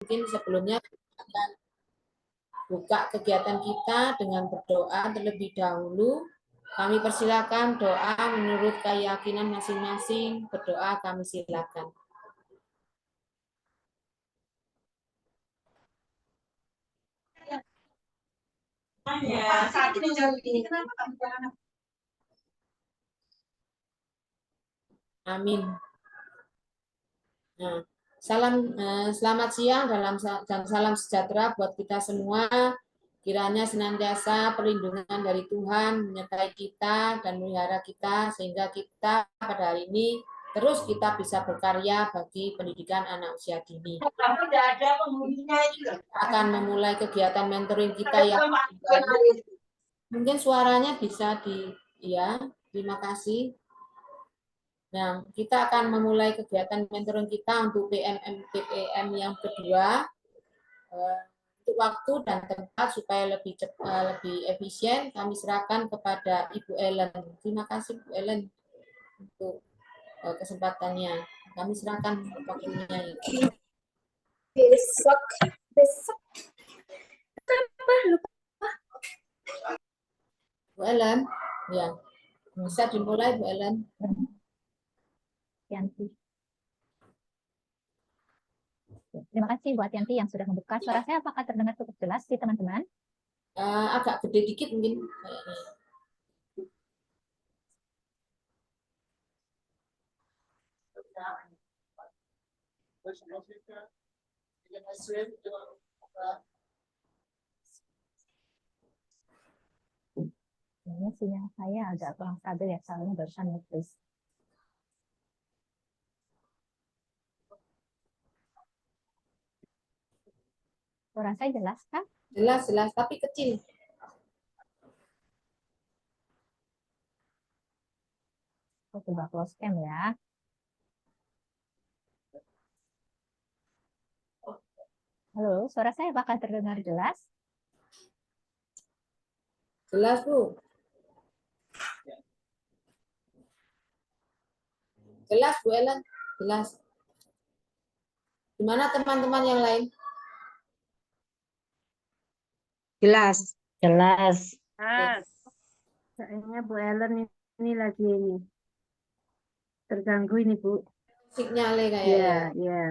mungkin sebelumnya akan buka kegiatan kita dengan berdoa terlebih dahulu. Kami persilakan doa menurut keyakinan masing-masing. Berdoa kami silakan. Amin. Nah, selamat siang dan salam sejahtera buat kita semua. Kiranya senantiasa perlindungan dari Tuhan menyertai kita dan melihara kita sehingga kita pada hari ini terus kita bisa berkarya bagi pendidikan anak usia dini. Akan memulai kegiatan mentoring kita yang mungkin suaranya bisa terima kasih. Nah, kita akan memulai kegiatan mentoring kita untuk PPM yang kedua. Untuk waktu dan tempat supaya lebih efisien, kami serahkan kepada Ibu Ellen. Terima kasih Bu Ellen untuk kesempatannya. Kami serahkan waktunya. Besok. Lupa. Bu Ellen, ya. Bisa dimulai Bu Ellen. Yanti. Terima kasih buat Yanti yang sudah membuka. Suara saya apakah terdengar cukup jelas di teman-teman? Agak gede dikit mungkin. Ini sinyal saya agak kurang stabil ya, soalnya barusan putus. Suara saya jelas kan? Jelas, tapi kecil. Aku coba close cam ya. Halo, suara saya apakah terdengar jelas? Jelas, Bu. Jelas, Bu Ellen. Jelas. Gimana teman-teman yang lain? Jelas. Jelas. Kayaknya Bu Ellen ini lagi terganggu ini, Bu. Sinyalnya kayaknya. Iya.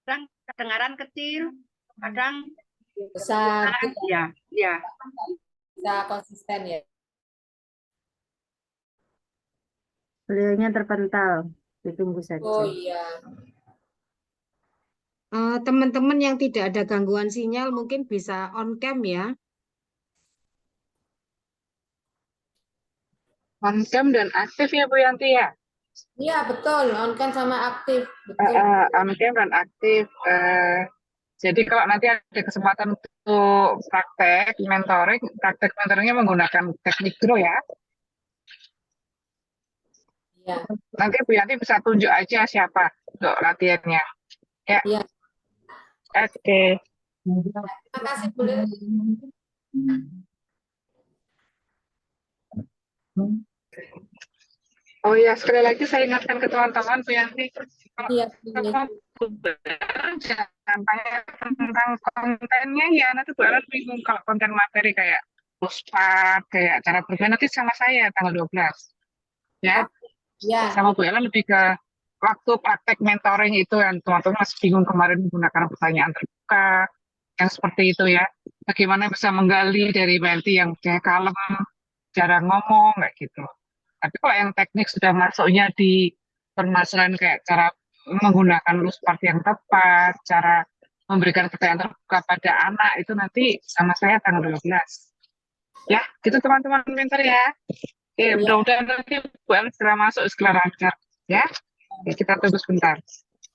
Kadang kedengaran kecil, kadang Besar. ya. Bisa konsisten ya. Beliaunya terpental. Ditunggu saja. Oh iya. Teman-teman yang tidak ada gangguan sinyal mungkin bisa on cam ya. On cam dan aktif ya Bu Yanti ya? Iya, betul. On cam sama aktif. Betul. On cam dan aktif. Jadi kalau nanti ada kesempatan untuk praktek mentoringnya menggunakan teknik grow ya. Iya. Nanti Bu Yanti bisa tunjuk aja siapa untuk latihannya. Ya. Iya. Oke. Terima kasih, Bu. Oh ya, sekali lagi saya ingatkan ke teman-teman Bu Yanti. Iya. Jangan tanya tentang kontennya ya, nanti Bu Ellen bingung kalau konten materi kayak puspa, kayak cara bermain nanti sama saya tanggal 12. Ya. Ya. Sama Bu Ellen lebih ke waktu praktek mentoring itu yang teman-teman masih bingung kemarin menggunakan pertanyaan terbuka yang seperti itu ya. Bagaimana bisa menggali dari menti yang kayak kalem, cara ngomong kayak gitu. Tapi kalau yang teknik sudah masuknya di permasalahan kayak cara menggunakan loose part yang tepat, cara memberikan pertanyaan terbuka pada anak itu nanti sama saya tanggal 12. Ya, gitu teman-teman mentor ya. Oke, mudah-mudahan nanti Bu Ellen segera masuk, segera lancar. Ya, kita tunggu sebentar.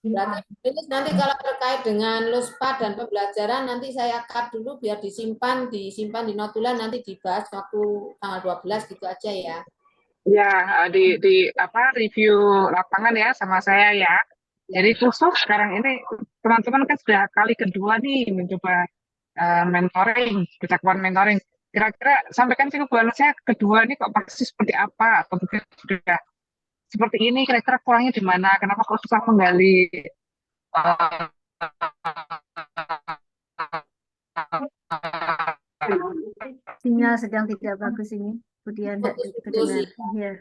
Berarti nanti kalau terkait dengan LUSPA dan pembelajaran nanti saya cut dulu biar disimpan di notulen nanti dibahas waktu tanggal 12 gitu aja ya. Ya, di review lapangan ya sama saya ya. Jadi khusus sekarang ini teman-teman kan sudah kali kedua nih mencoba mentoring, cakupan mentoring. Kira-kira sampaikan sih kebutuhan saya kedua ini kok pasti seperti apa? Atau mungkin sudah seperti ini, kira-kira kurangnya di mana? Kenapa kok susah menggali Sinyal sedang tidak bagus ini. Kemudian tidak Putus-putus terdengar. ya. Iya.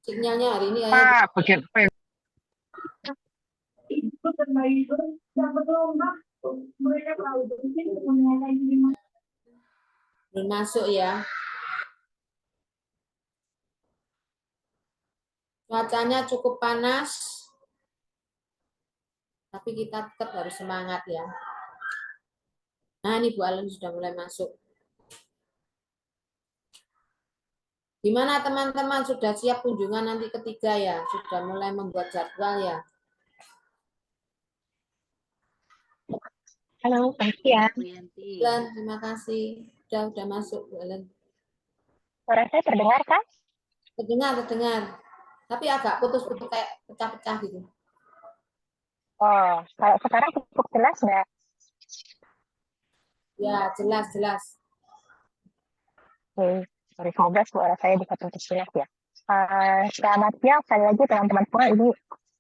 Sinyalnya hari ini Apa bagian apa yang belum masuk ya. Cuacanya cukup panas, tapi kita tetap harus semangat ya. Nah, ini Bu Alen sudah mulai masuk. Gimana teman-teman, sudah siap kunjungan nanti ketiga ya? Sudah mulai membuat jadwal ya? Halo, selamat siang. Bu Yanti. Dan terima kasih. Sudah masuk Bu Alen. Suara saya terdengar kan? Terdengar. Tapi agak putus-putus kayak pecah-pecah gitu. Oh, kalau sekarang cukup jelas nggak? Ya, jelas. Oke, sorry, semoga suara saya bisa putus jelas ya. Selamat siang sekali lagi teman-teman semua. Ini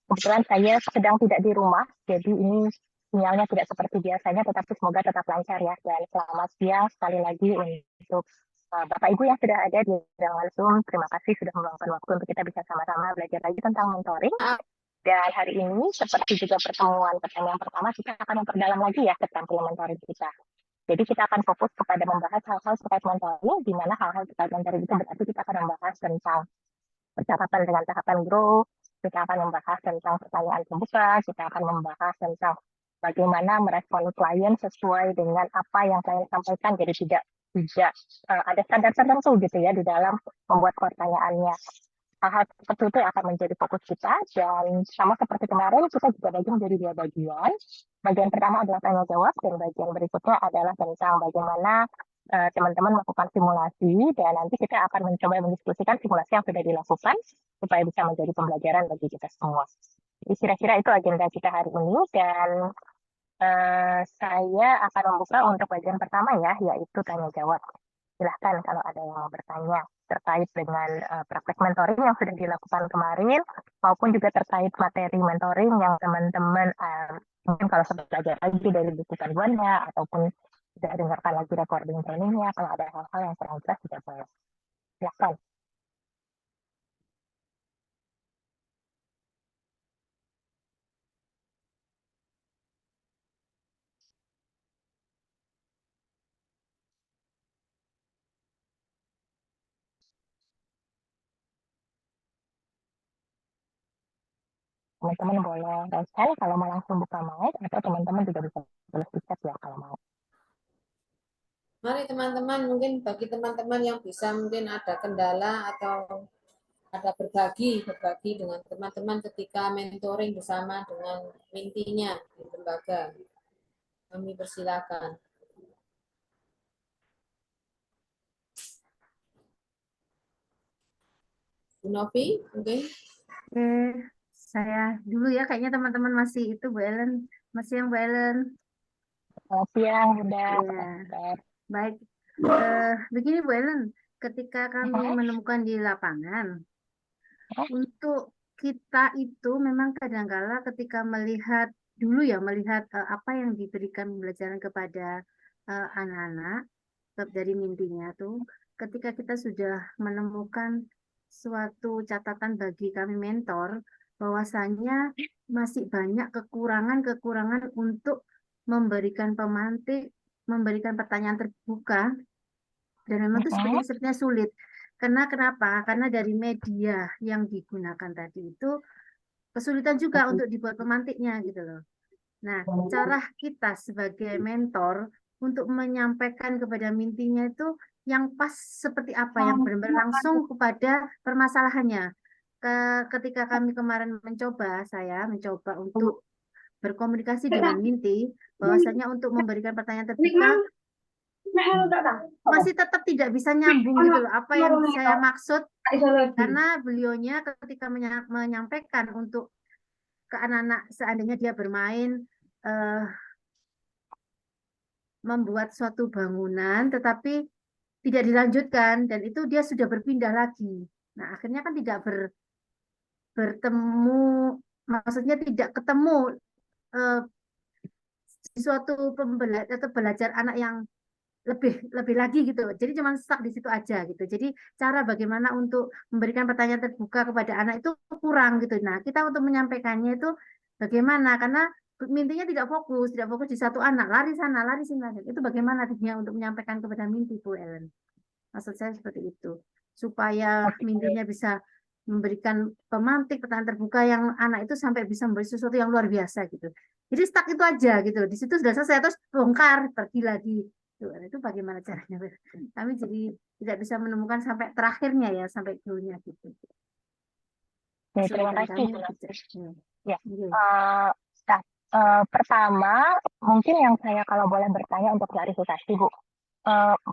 kebetulan saya sedang tidak di rumah, jadi ini sinyalnya tidak seperti biasanya, tetapi semoga tetap lancar ya. Dan selamat siang sekali lagi untuk Bapak Ibu yang sudah ada di ruangan Zoom. Terima kasih sudah meluangkan waktu untuk kita bisa sama-sama belajar lagi tentang mentoring. Dan hari ini, seperti juga pertemuan pertanyaan pertama, kita akan memperdalam lagi ya keterampilan mentoring kita. Jadi kita akan fokus kepada membahas hal-hal terkait mentoring, di mana hal-hal terkait mentoring itu berarti kita akan membahas tentang percakapan dengan tahapan grow, kita akan membahas tentang pertanyaan pembuka, kita akan membahas tentang bagaimana merespon klien sesuai dengan apa yang klien sampaikan, jadi tidak ada standar tertentu gitu ya di dalam membuat pertanyaannya. Hal-hal seperti itu akan menjadi fokus kita, dan sama seperti kemarin kita juga bagi menjadi dua bagian. Bagian pertama adalah tanya jawab, dan bagian berikutnya adalah tentang bagaimana teman-teman melakukan simulasi, dan nanti kita akan mencoba mendiskusikan simulasi yang sudah dilakukan supaya bisa menjadi pembelajaran bagi kita semua. Jadi kira-kira itu agenda kita hari ini, dan saya akan membuka untuk bagian pertama ya, yaitu tanya jawab. Silahkan kalau ada yang mau bertanya terkait dengan praktek mentoring yang sudah dilakukan kemarin, maupun juga terkait materi mentoring yang teman-teman mungkin kalau sempat belajar lagi dari buku panduannya, ataupun sudah dengarkan lagi recording trainingnya, kalau ada hal-hal yang kurang jelas juga boleh. Silahkan. Teman-teman boleh raise hand kalau mau langsung buka mic, atau teman-teman juga bisa tulis di chat ya kalau mau. Mari teman-teman, mungkin bagi teman-teman yang bisa mungkin ada kendala atau ada berbagi dengan teman-teman ketika mentoring bersama dengan mintinya di lembaga. Kami persilakan. Bu Novi, mungkin. Oke, saya dulu ya. Kayaknya teman-teman masih itu Bu Ellen. Masih yang Bu Ellen. Selamat siang, Bunda. Ya. Baik. Begini Bu Ellen, ketika kami menemukan di lapangan, untuk kita itu memang kadang-kala ketika melihat apa yang diberikan pembelajaran kepada anak-anak dari mimpinya tuh, ketika kita sudah menemukan suatu catatan bagi kami mentor, bahwasanya masih banyak kekurangan-kekurangan untuk memberikan memberikan pertanyaan terbuka, dan memang itu sepertinya sulit. Kenapa? Karena dari media yang digunakan tadi itu kesulitan juga untuk dibuat pemantiknya gitu loh. Nah, cara kita sebagai mentor untuk menyampaikan kepada mintinya itu yang pas seperti apa, yang benar-benar langsung kepada permasalahannya. Ketika kami kemarin saya mencoba untuk berkomunikasi dengan Minti, bahwasanya untuk memberikan pertanyaan terbuka masih tetap tidak bisa nyambung gitu loh, apa yang saya maksud, karena beliaunya ketika menyampaikan untuk ke anak-anak seandainya dia bermain membuat suatu bangunan tetapi tidak dilanjutkan, dan itu dia sudah berpindah lagi. Nah, akhirnya kan tidak bertemu, maksudnya tidak ketemu eh, di suatu pembelajar atau belajar anak yang lebih lagi gitu. Jadi cuma stuck di situ aja gitu. Jadi cara bagaimana untuk memberikan pertanyaan terbuka kepada anak itu kurang gitu. Nah, kita untuk menyampaikannya itu bagaimana? Karena Mintinya tidak fokus di satu anak, lari sana, lari sini. Lari. Itu bagaimana dia untuk menyampaikan kepada Minti, Bu Ellen? Maksud saya seperti itu. Supaya Mintinya bisa memberikan pemantik pertanyaan terbuka yang anak itu sampai bisa memberi sesuatu yang luar biasa gitu. Jadi stuck itu aja gitu. Di situ sudah selesai terus bongkar pergi lagi. Itu bagaimana caranya? Kami jadi tidak bisa menemukan sampai terakhirnya ya, sampai dulunya gitu. Oke, terima Kesulitan kasih. kami gitu. Ya. Iya. Pertama, mungkin yang saya kalau boleh bertanya untuk klarifikasi, Bu.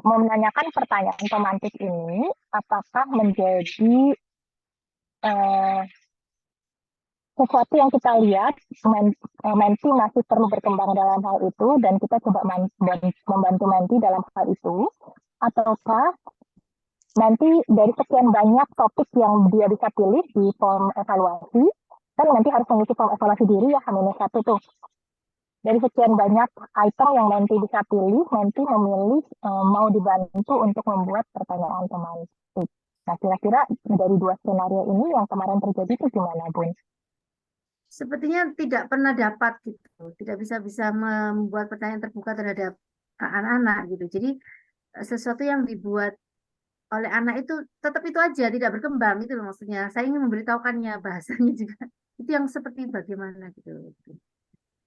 Menanyakan pertanyaan pemantik ini, apakah menjadi sesuatu yang kita lihat, Menti masih perlu berkembang dalam hal itu, dan kita coba membantu Menti dalam hal itu, ataukah nanti dari sekian banyak topik yang dia bisa pilih di form evaluasi, kan nanti harus mengisi form evaluasi diri ya, H-1 tuh. Dari sekian banyak item yang nanti bisa pilih, nanti memilih mau dibantu untuk membuat pertanyaan pemantik. Nah, kira-kira dari dua skenario ini yang kemarin terjadi itu gimana, Bun? Sepertinya tidak pernah dapat gitu, tidak bisa membuat pertanyaan terbuka terhadap anak-anak gitu. Jadi sesuatu yang dibuat oleh anak itu tetap itu aja, tidak berkembang itu loh maksudnya. Saya ingin memberitahukannya bahasanya juga itu yang seperti bagaimana gitu. Jadi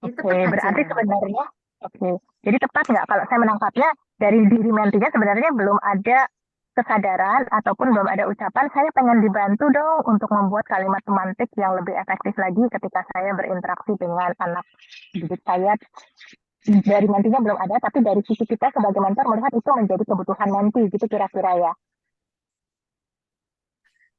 Oke, tetap aja. berarti sebenarnya, oke. Jadi tepat nggak kalau saya menangkapnya dari diri Mentinya sebenarnya belum ada kesadaran ataupun belum ada ucapan, saya pengen dibantu dong untuk membuat kalimat pemantik yang lebih efektif lagi ketika saya berinteraksi dengan anak didik saya. Dari Mentinya belum ada, tapi dari sisi kita sebagai mentor melihat itu menjadi kebutuhan Menti, gitu kira-kira ya.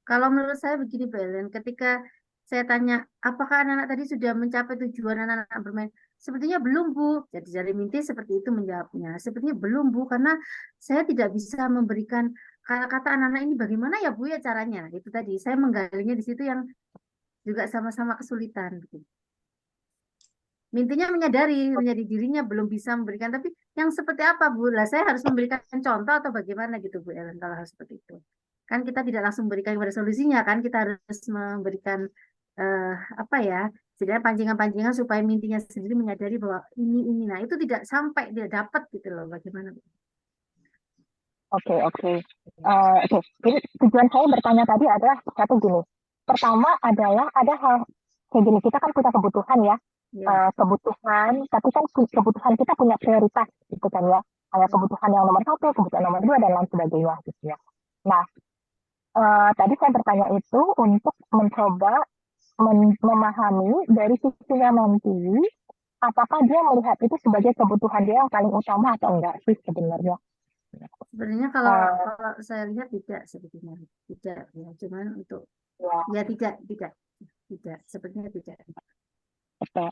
Kalau menurut saya begini, Belen, ketika saya tanya, apakah anak-anak tadi sudah mencapai tujuan anak-anak bermain? Sepertinya belum, Bu. Jadi dari Minti seperti itu menjawabnya. Sepertinya belum, Bu, karena saya tidak bisa memberikan kata-kata anak-anak ini bagaimana ya, Bu, ya caranya. Itu tadi, saya menggalinya di situ yang juga sama-sama kesulitan. Mintinya menyadari dirinya belum bisa memberikan, tapi yang seperti apa, Bu? Lah, saya harus memberikan contoh atau bagaimana gitu, Bu Ellen, kalau harus seperti itu. Kan kita tidak langsung memberikan kepada solusinya, kan kita harus memberikan apa ya, sebenarnya pancingan-pancingan supaya Mintinya sendiri menyadari bahwa ini. Nah, itu tidak sampai, tidak dapat gitu loh, bagaimana, Bu? Oke. Jadi tujuan saya bertanya tadi adalah satu gini. Pertama adalah ada hal kayak gini, kita kan punya kebutuhan ya. Ya. Kebutuhan, tapi kan kebutuhan kita punya prioritas gitu kan ya. Ada kebutuhan yang nomor 1, kebutuhan nomor 2, dan lain sebagainya gitu ya. Nah, tadi saya bertanya itu untuk mencoba memahami dari sisinya Menti, apakah dia melihat itu sebagai kebutuhan dia yang paling utama atau enggak sih sebenarnya. Sebenarnya kalau saya lihat tidak sebetulnya, tidak ya, cuman untuk ya tidak, sepertinya tidak. Oke.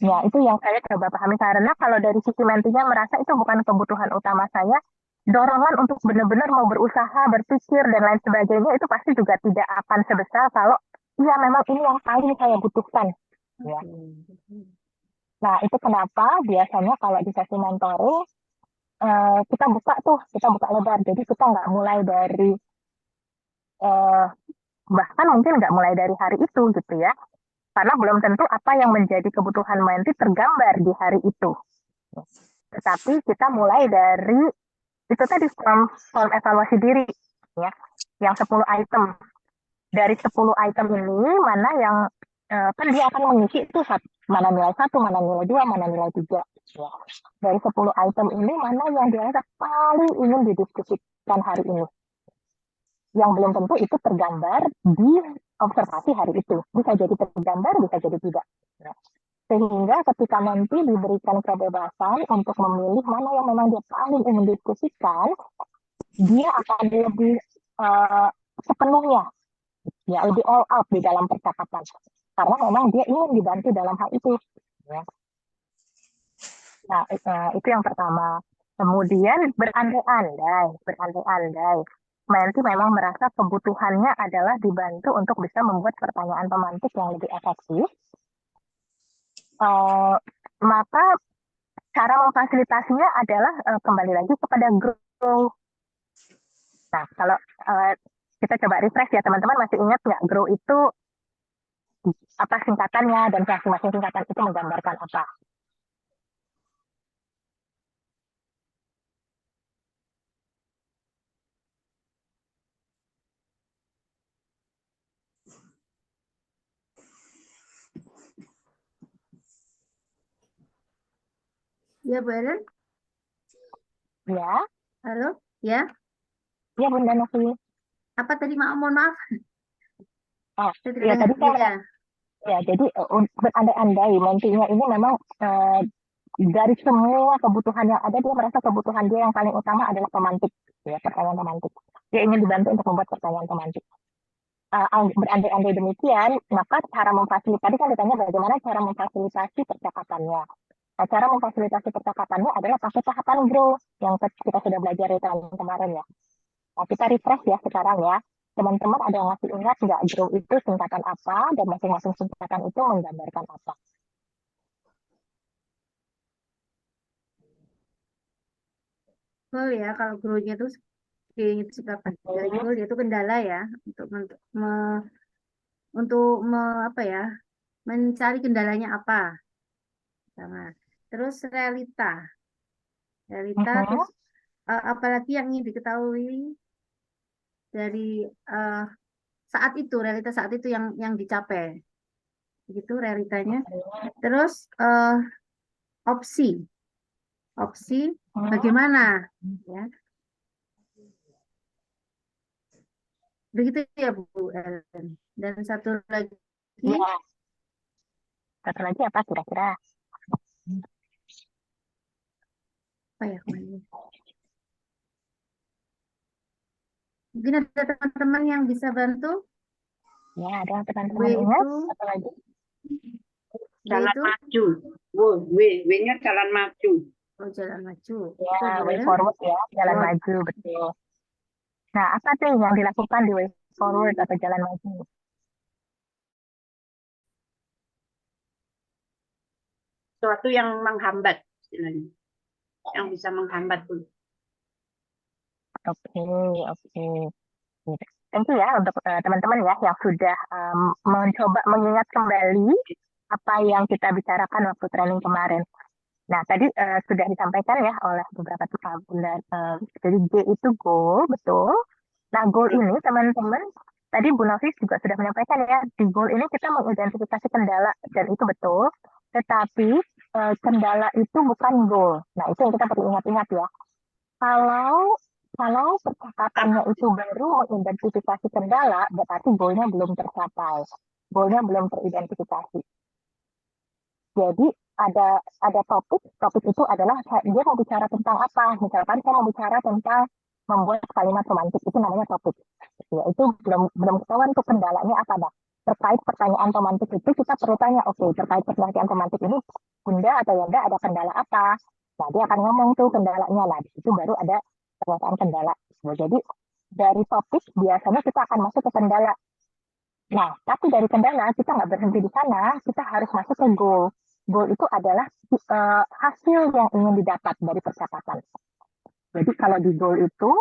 Ya, itu yang saya coba pahami karena kalau dari sisi Mentinya merasa itu bukan kebutuhan utama saya, dorongan untuk benar-benar mau berusaha, berpikir dan lain sebagainya itu pasti juga tidak akan sebesar kalau iya memang ini yang paling saya butuhkan. Ya. Nah, itu kenapa biasanya kalau di sesi mentoring kita buka lebar. Jadi kita nggak mulai dari bahkan mungkin nggak mulai dari hari itu gitu ya. Karena belum tentu apa yang menjadi kebutuhan Menti tergambar di hari itu. Tetapi kita mulai dari itu tadi form evaluasi diri ya, yang 10 item. Dari 10 item ini mana yang kan dia akan mengisi itu mana nilai 1, mana nilai 2, mana nilai 3. Ya. Dari 10 item ini mana yang dirasa paling ingin didiskusikan hari ini. Yang belum tentu itu tergambar di observasi hari itu. Bisa jadi tergambar, bisa jadi tidak. Ya. Sehingga ketika nanti diberikan kebebasan untuk memilih mana yang memang dia paling ingin diskusikan, dia akan lebih sepenuhnya, ya lebih all out di dalam percakapan. Karena memang dia ingin dibantu dalam hal itu. Ya. Nah, itu yang pertama. Kemudian berandai-andai. Menti memang merasa kebutuhannya adalah dibantu untuk bisa membuat pertanyaan pemantik yang lebih efektif. Eh, maka cara memfasilitasinya adalah kembali lagi kepada grow. Nah, kalau eh, kita coba refresh ya teman-teman, masih ingat nggak grow itu apa singkatannya dan masing-masing singkatan itu menggambarkan apa? Ya, Bu Ellen? Ya, Halo? Ya? ya Bunda Novi. Apa tadi? Mohon maaf. Oh, Saya tidak ya dengar. tadi saya Ya. ya jadi berandai-andai nantinya ini memang dari semua kebutuhan yang ada dia merasa kebutuhan dia yang paling utama adalah pemantik, ya pertanyaan pemantik. Dia ingin dibantu untuk membuat pertanyaan pemantik. Berandai-andai demikian, maka cara memfasilitasi tadi kan ditanya bagaimana cara memfasilitasi percakapannya. Nah, cara memfasilitasi percakapannya adalah pakai tahapan grow yang kita sudah belajar di tahun kemarin ya. Nah, kita refresh ya sekarang ya. Teman-teman ada yang masih ingat nggak grow itu singkatan apa dan masing-masing singkatan itu menggambarkan apa? Goal ya, kalau grow-nya itu singkatan dari goal yaitu kendala ya untuk apa ya, mencari kendalanya apa. Nah, terus realita. Terus apalagi yang ingin diketahui dari eh, realita saat itu yang dicapai. Begitu realitanya. Terus opsi. Opsi bagaimana ya. Begitu ya Bu Ellen. Dan satu lagi Ya, satu lagi apa kira-kira? apa ya kemarin? Mungkin ada teman-teman yang bisa bantu. Ya, ada W teman-teman ingat itu satu lagi. Jalan itu maju. W-nya jalan maju. jalan maju. Ya, Betul, Bu way Ellen? forward ya, jalan Forward. maju, betul. Nah, apa tuh yang dilakukan di way forward atau jalan maju? Sesuatu yang menghambat istilahnya. Yang bisa menghambat pun. Oke, oke. Tentu ya untuk teman-teman ya yang sudah mencoba mengingat kembali apa yang kita bicarakan waktu training kemarin. Nah, tadi sudah disampaikan ya oleh beberapa Bunda. Jadi G itu goal, betul. Nah, goal ini teman-teman, tadi Bu Nafis juga sudah menyampaikan ya, di goal ini kita mengidentifikasi kendala, dan itu betul. Tetapi kendala itu bukan goal. Nah, itu yang kita perlu ingat-ingat ya. Kalau kalau percakapannya itu baru mengidentifikasi kendala, berarti goalnya belum tercapai. Goalnya belum teridentifikasi. Jadi ada topik itu adalah dia mau bicara tentang apa. Misalkan saya mau bicara tentang membuat kalimat romantis, itu namanya topik. Ya, itu belum ketahuan tuh kendalanya apa dah. Terkait pertanyaan romantis itu kita perlu tanya, oke, terkait pertanyaan romantis ini Bunda atau Yanda ada kendala apa? Nah, dia akan ngomong tuh kendalanya lah. Itu baru ada pernyataan kendala. Nah, jadi dari topik biasanya kita akan masuk ke kendala. Nah, tapi dari kendala kita nggak berhenti di sana, kita harus masuk ke goal. Goal itu adalah hasil yang ingin didapat dari percakapan. Jadi kalau di goal itu,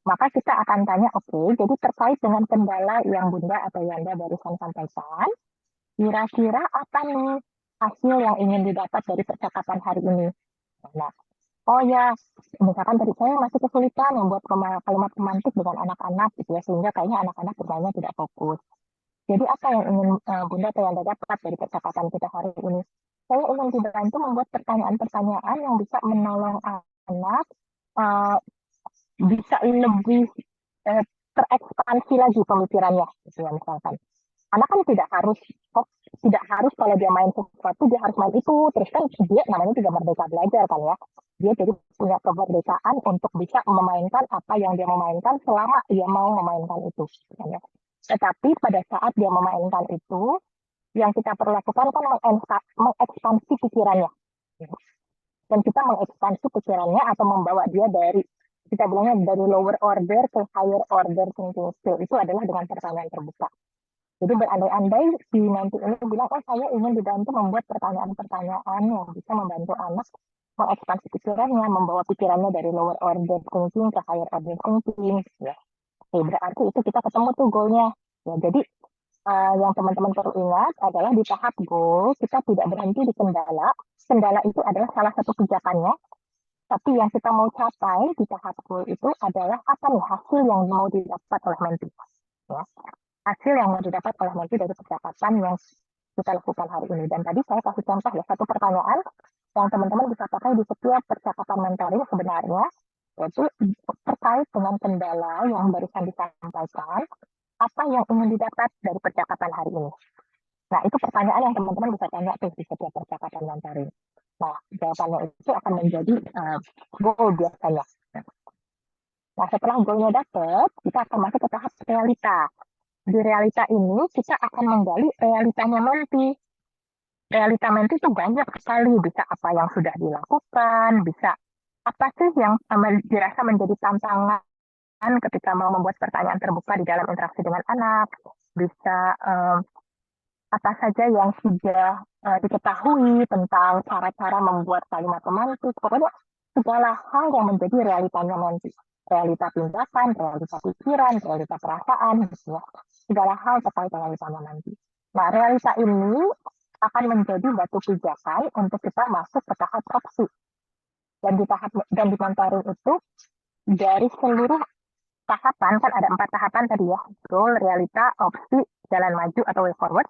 maka kita akan tanya, oke, jadi terkait dengan kendala yang Bunda atau Yanda barusan sampaikan, kira-kira apa nih hasil yang ingin didapat dari percakapan hari ini? Nah, oh ya, misalkan tadi saya masih kesulitan membuat kalimat romantis dengan anak-anak, gitu ya, sehingga kayaknya anak-anak bermainnya tidak fokus. Jadi apa yang ingin Bunda atau Yanda dapat dari percakapan kita hari ini? Saya ingin dibantu membuat pertanyaan-pertanyaan yang bisa menolong anak uh, bisa lebih terekspansi lagi pemikirannya, gitu ya misalkan. Anak kan tidak harus kalau dia main sesuatu dia harus main itu, terus kan dia namanya juga merdeka belajar kan ya. Dia jadi punya kemerdekaan untuk bisa memainkan apa yang dia memainkan selama dia mau memainkan itu. Kan ya. Tetapi pada saat dia memainkan itu, yang kita perlu lakukan kan mengekspansi pikirannya. Dan kita mengekspansi pikirannya atau membawa dia dari, kita bilangnya dari lower order ke higher order thinking skill. Itu adalah dengan pertanyaan terbuka. Jadi berandai-andai si nanti ini bilang, oh saya ingin dibantu membuat pertanyaan-pertanyaan yang bisa membantu anak mengekspansi pikirannya, membawa pikirannya dari lower order thinking ke higher order thinking. Ya. Oke, berarti itu kita ketemu tuh goalnya. Ya, jadi yang teman-teman perlu ingat adalah di tahap goal kita tidak berhenti di kendala. Kendala itu adalah salah satu pijakannya. Tapi yang kita mau capai di tahap goal itu adalah apa nih hasil yang mau didapat oleh menti. Ya. Hasil yang mau didapat oleh menti dari percakapan yang kita lakukan hari ini. Dan tadi saya kasih contoh ya, satu pertanyaan yang teman-teman bisa pakai di setiap percakapan mentoring sebenarnya, yaitu terkait dengan kendala yang barusan disampaikan, apa yang ingin didapat dari percakapan hari ini. Nah, itu pertanyaan yang teman-teman bisa tanya tuh di setiap percakapan mentoring. Nah, jawabannya itu akan menjadi goal biasanya. Nah, setelah goalnya dapat, kita akan masuk ke tahap realita. Di realita ini, kita akan menggali realitanya menti. Realita menti itu banyak sekali. Bisa apa yang sudah dilakukan, bisa apa sih yang dirasa menjadi tantangan ketika mau membuat pertanyaan terbuka di dalam interaksi dengan anak. Bisa apa saja yang sudah diketahui tentang cara-cara membuat kalimat pemantik. Pokoknya segala hal yang menjadi realitanya nanti. Realita tindakan, realita pikiran, realita perasaan, gitu ya. Segala hal terkait realitanya nanti. Nah, realita ini akan menjadi batu pijakan untuk kita masuk ke tahap opsi. Dan di mentoring itu, dari seluruh tahapan, kan ada 4 tahapan tadi ya, goal, realita, opsi, jalan maju atau way forward.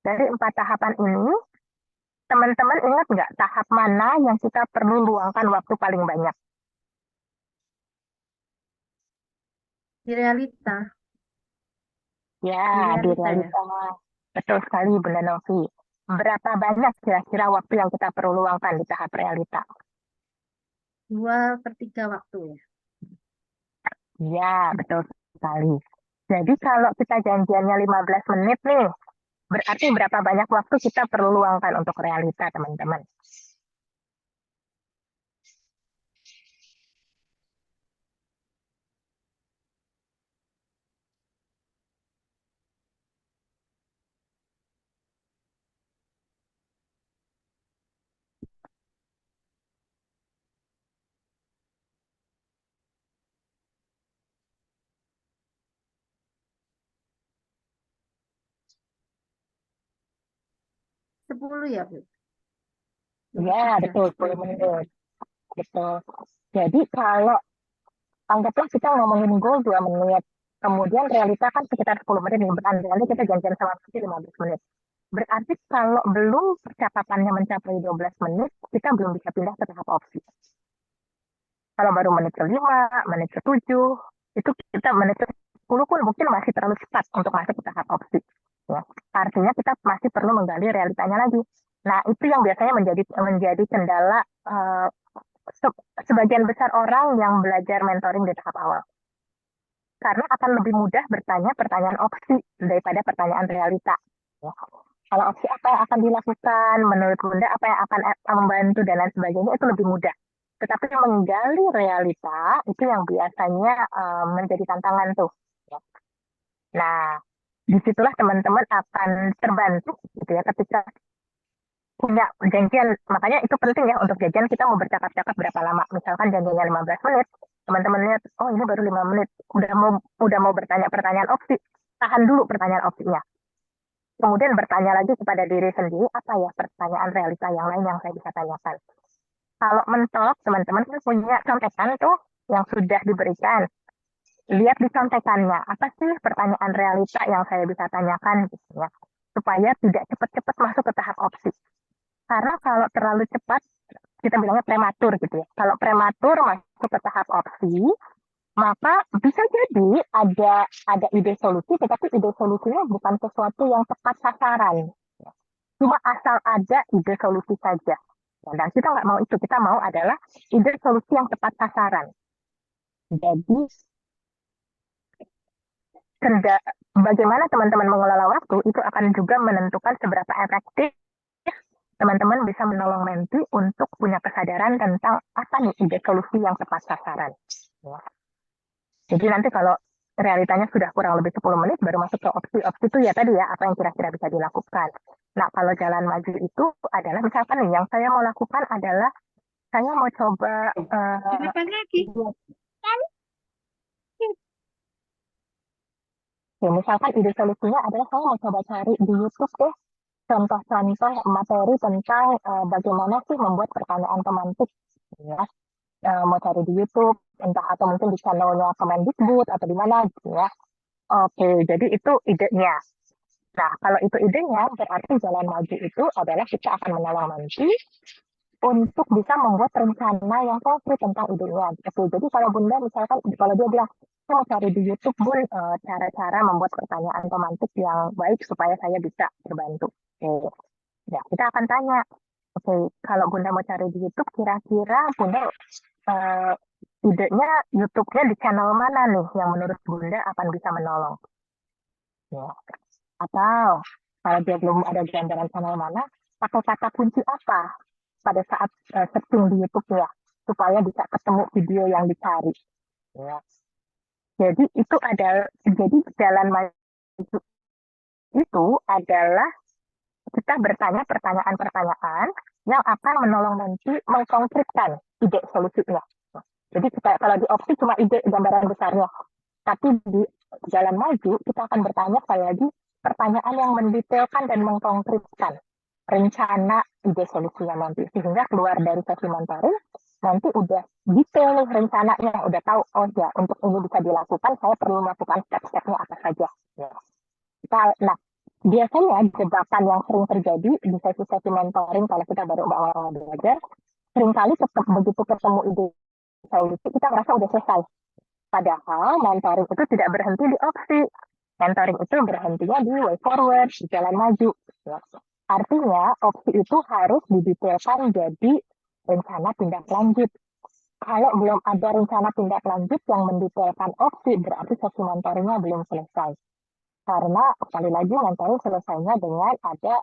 Dari 4 tahapan ini, teman-teman ingat nggak tahap mana yang kita perlu luangkan waktu paling banyak? Di realita. Ya, di Realita ya. realita. Betul sekali, Bunda Novi. Berapa banyak kira-kira waktu yang kita perlu luangkan di tahap realita? 2/3 waktu ya. Ya, betul sekali. Jadi kalau kita janjiannya 15 menit nih, berarti berapa banyak waktu kita perlu luangkan untuk realita, teman-teman? Sepuluh ya, Bu? Ya, 23. betul, 10 menit. Betul. Jadi kalau anggaplah kita ngomongin goal 2 menit, kemudian realita kan sekitar 10 menit nih, berarti kita janjian sama seperti 15 menit. Berarti kalau belum percakapannya mencapai 12 menit, kita belum bisa pindah ke tahap opsi. Kalau baru menit ke-5, menit ke-7, itu kita menit ke-10 pun mungkin masih terlalu cepat untuk masuk ke tahap opsi. Ya. Artinya kita masih perlu menggali realitanya lagi. Nah, itu yang biasanya menjadi kendala sebagian besar orang yang belajar mentoring di tahap awal. Karena akan lebih mudah bertanya pertanyaan opsi daripada pertanyaan realita. Ya. Kalau opsi apa yang akan dilakukan, menurut Bunda apa yang akan membantu dan lain sebagainya itu lebih mudah. Tetapi menggali realita itu yang biasanya menjadi tantangan tuh. Ya. Nah, disitulah teman-teman akan terbantu gitu ya ketika punya janjian. Makanya itu penting ya untuk janjian kita mau bercakap-cakap berapa lama. Misalkan janjiannya 15 menit, teman-teman lihat, oh ini baru 5 menit, udah mau bertanya pertanyaan opsi. Tahan dulu pertanyaan opsinya. Kemudian bertanya lagi kepada diri sendiri, apa ya pertanyaan realita yang lain yang saya bisa tanyakan. Kalau mentok, teman-teman kan punya contekan tuh yang sudah diberikan. Lihat di contekannya, apa sih pertanyaan realita yang saya bisa tanyakan gitu ya. Supaya tidak cepat-cepat masuk ke tahap opsi. Karena kalau terlalu cepat, kita bilangnya prematur gitu ya. Kalau prematur masuk ke tahap opsi, maka bisa jadi ada ide solusi, tetapi ide solusinya bukan sesuatu yang tepat sasaran. Cuma asal ada ide solusi saja. Dan kita nggak mau itu, kita mau adalah ide solusi yang tepat sasaran. Jadi, bagaimana teman-teman mengelola waktu, itu akan juga menentukan seberapa efektif teman-teman bisa menolong menti untuk punya kesadaran tentang apa nih ide solusi yang tepat sasaran. Ya. Jadi nanti kalau realitanya sudah kurang lebih 10 menit baru masuk ke opsi-opsi itu ya tadi ya, apa yang kira-kira bisa dilakukan. Nah, kalau jalan maju itu adalah misalkan nih, yang saya mau lakukan adalah saya mau coba Kenapa lagi? ya, misalkan ide solusinya adalah saya mau coba cari di YouTube deh contoh-contoh materi tentang bagaimana sih membuat pertanyaan pemantik. Ya. Mau cari di YouTube, entah atau mungkin di channelnya Kemendikbud atau di mana gitu ya. Oke, jadi itu idenya. Nah, kalau itu idenya, berarti jalan maju itu adalah kita akan menolong nanti untuk bisa membuat rencana yang konkret tentang idenya. Oke, jadi kalau Bunda misalkan, kalau dia bilang, saya mau cari di YouTube, Bun, cara-cara membuat pertanyaan pemantik yang baik supaya saya bisa terbantu. Oke, ya, kita akan tanya, oke, kalau Bunda mau cari di YouTube, kira-kira Bunda idenya YouTube-nya di channel mana nih yang menurut Bunda akan bisa menolong? Ya. Atau kalau dia belum ada gambaran channel mana, pakai kata kunci apa pada saat searching di YouTube ya, supaya bisa ketemu video yang dicari. Ya. Jadi itu adalah, jadi jalan maju itu adalah kita bertanya pertanyaan-pertanyaan yang akan menolong nanti mengkonkretkan ide solusinya. Jadi kita, kalau di opsi cuma ide gambaran besarnya, tapi di jalan maju kita akan bertanya sekali lagi pertanyaan yang mendetailkan dan mengkonkretkan rencana ide solusinya nanti, sehingga keluar dari sesi mentoring nanti udah detail nih rencananya, udah tahu oh ya untuk ini bisa dilakukan saya perlu melakukan step-stepnya apa saja. Ya. Nah, biasanya jebakan yang sering terjadi di sesi-sesi mentoring kalau kita baru awal-awal belajar, seringkali tetap begitu ketemu ide solusi kita merasa udah selesai. Padahal mentoring itu tidak berhenti di opsi. Mentoring itu berhentinya di way forward, di jalan maju. Ya. Artinya opsi itu harus didetailkan jadi rencana tindak lanjut. Kalau belum ada rencana tindak lanjut yang mendetailkan opsi, berarti sesi mentoringnya belum selesai. Karena sekali lagi mentoring selesainya dengan ada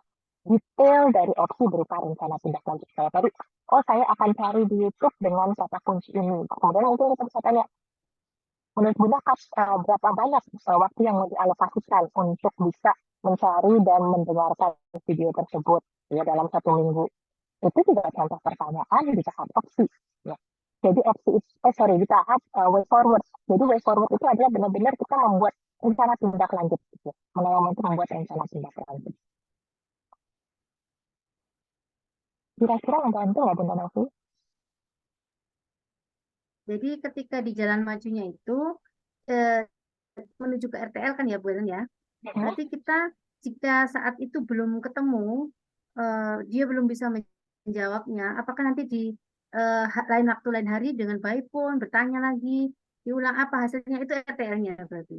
detail dari opsi berupa rencana tindak lanjut saya tadi. Oh, saya akan cari di YouTube dengan kata kunci ini. Kemudian mungkin kita bisa tanya, menurut Bunda berapa banyak waktu yang mau dialokasikan untuk bisa mencari dan mendengarkan video tersebut ya dalam 1 minggu. Itu juga contoh pertanyaan di tahap opsi. Ya. Jadi opsi di tahap way forward. Jadi way forward itu adalah benar-benar kita membuat rencana tindak lanjut. Gitu. Menolong untuk membuat rencana tindak lanjut. Kira-kira membantu nggak Bunda Novi? Jadi ketika di jalan majunya itu menuju ke RTL kan ya Bu Ellen ya. Berarti kita jika saat itu belum ketemu, dia belum bisa menjawabnya, apakah nanti di lain waktu lain hari dengan by phone bertanya lagi, diulang apa hasilnya itu RTL-nya berarti.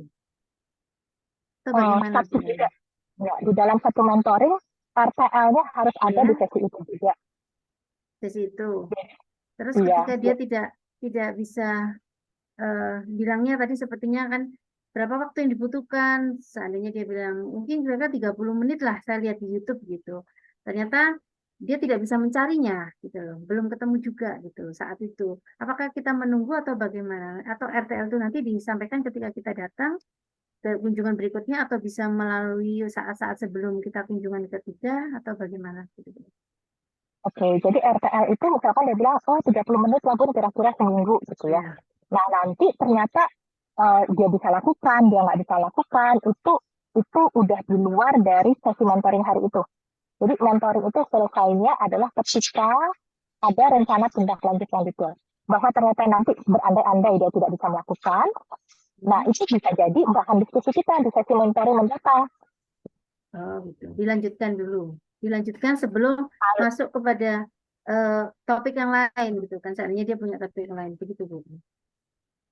Atau bagaimana? Tapi tidak. Ya, di dalam satu mentoring, RTL-nya harus ada di sesi itu juga. Sesi itu. Terus Iya. ketika dia tidak bisa bilangnya tadi sepertinya kan berapa waktu yang dibutuhkan, seandainya dia bilang mungkin kira-kira 30 menit lah saya lihat di YouTube gitu. Ternyata dia tidak bisa mencarinya gitu loh, belum ketemu juga gitu saat itu. Apakah kita menunggu atau bagaimana? Atau RTL itu nanti disampaikan ketika kita datang ke kunjungan berikutnya atau bisa melalui saat-saat sebelum kita kunjungan ketiga atau bagaimana gitu. Oke, jadi RTL itu misalkan dia bilang, oh 30 menit lah Bun, kira-kira seminggu gitu ya. Nah nanti ternyata dia bisa lakukan, dia nggak bisa lakukan, itu udah di luar dari sesi mentoring hari itu. Jadi mentoring itu selesainya adalah ketika ada rencana tindak lanjut yang detail. Bahwa ternyata nanti berandai-andai dia tidak bisa melakukan, nah itu bisa jadi bahan diskusi kita di sesi mentoring mendatang. Oh gitu, dilanjutkan dulu. Dilanjutkan sebelum masuk kepada topik yang lain gitu kan. Seandainya dia punya topik yang lain, begitu Bu.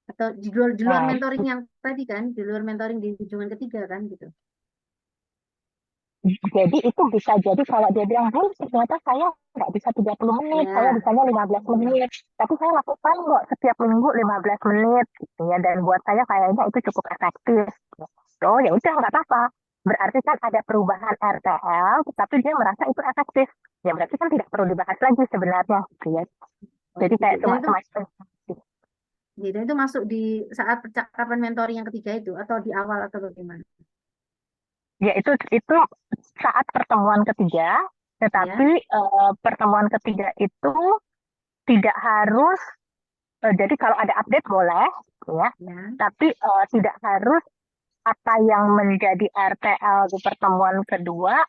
Atau di luar mentoring yang tadi kan, di luar mentoring di kunjungan ketiga kan gitu. Jadi itu bisa jadi kalau dia bilang, Bun, ternyata saya nggak bisa 30 menit, saya bisanya 15 menit. Tapi saya lakukan kok setiap minggu 15 menit. Gitu ya. Dan buat saya kayaknya itu cukup efektif. Oh ya udah nggak apa-apa. Berarti kan ada perubahan RTL, tetapi dia merasa itu efektif. Ya berarti kan tidak perlu dibahas lagi sebenarnya. Gitu ya. Jadi kayak cuma semacam. Gitu, itu masuk di saat percakapan mentoring yang ketiga itu atau di awal atau bagaimana? Ya itu saat pertemuan ketiga, Ya, tetapi pertemuan ketiga itu tidak harus jadi kalau ada update boleh ya, ya. tapi tidak harus apa yang menjadi RTL di pertemuan kedua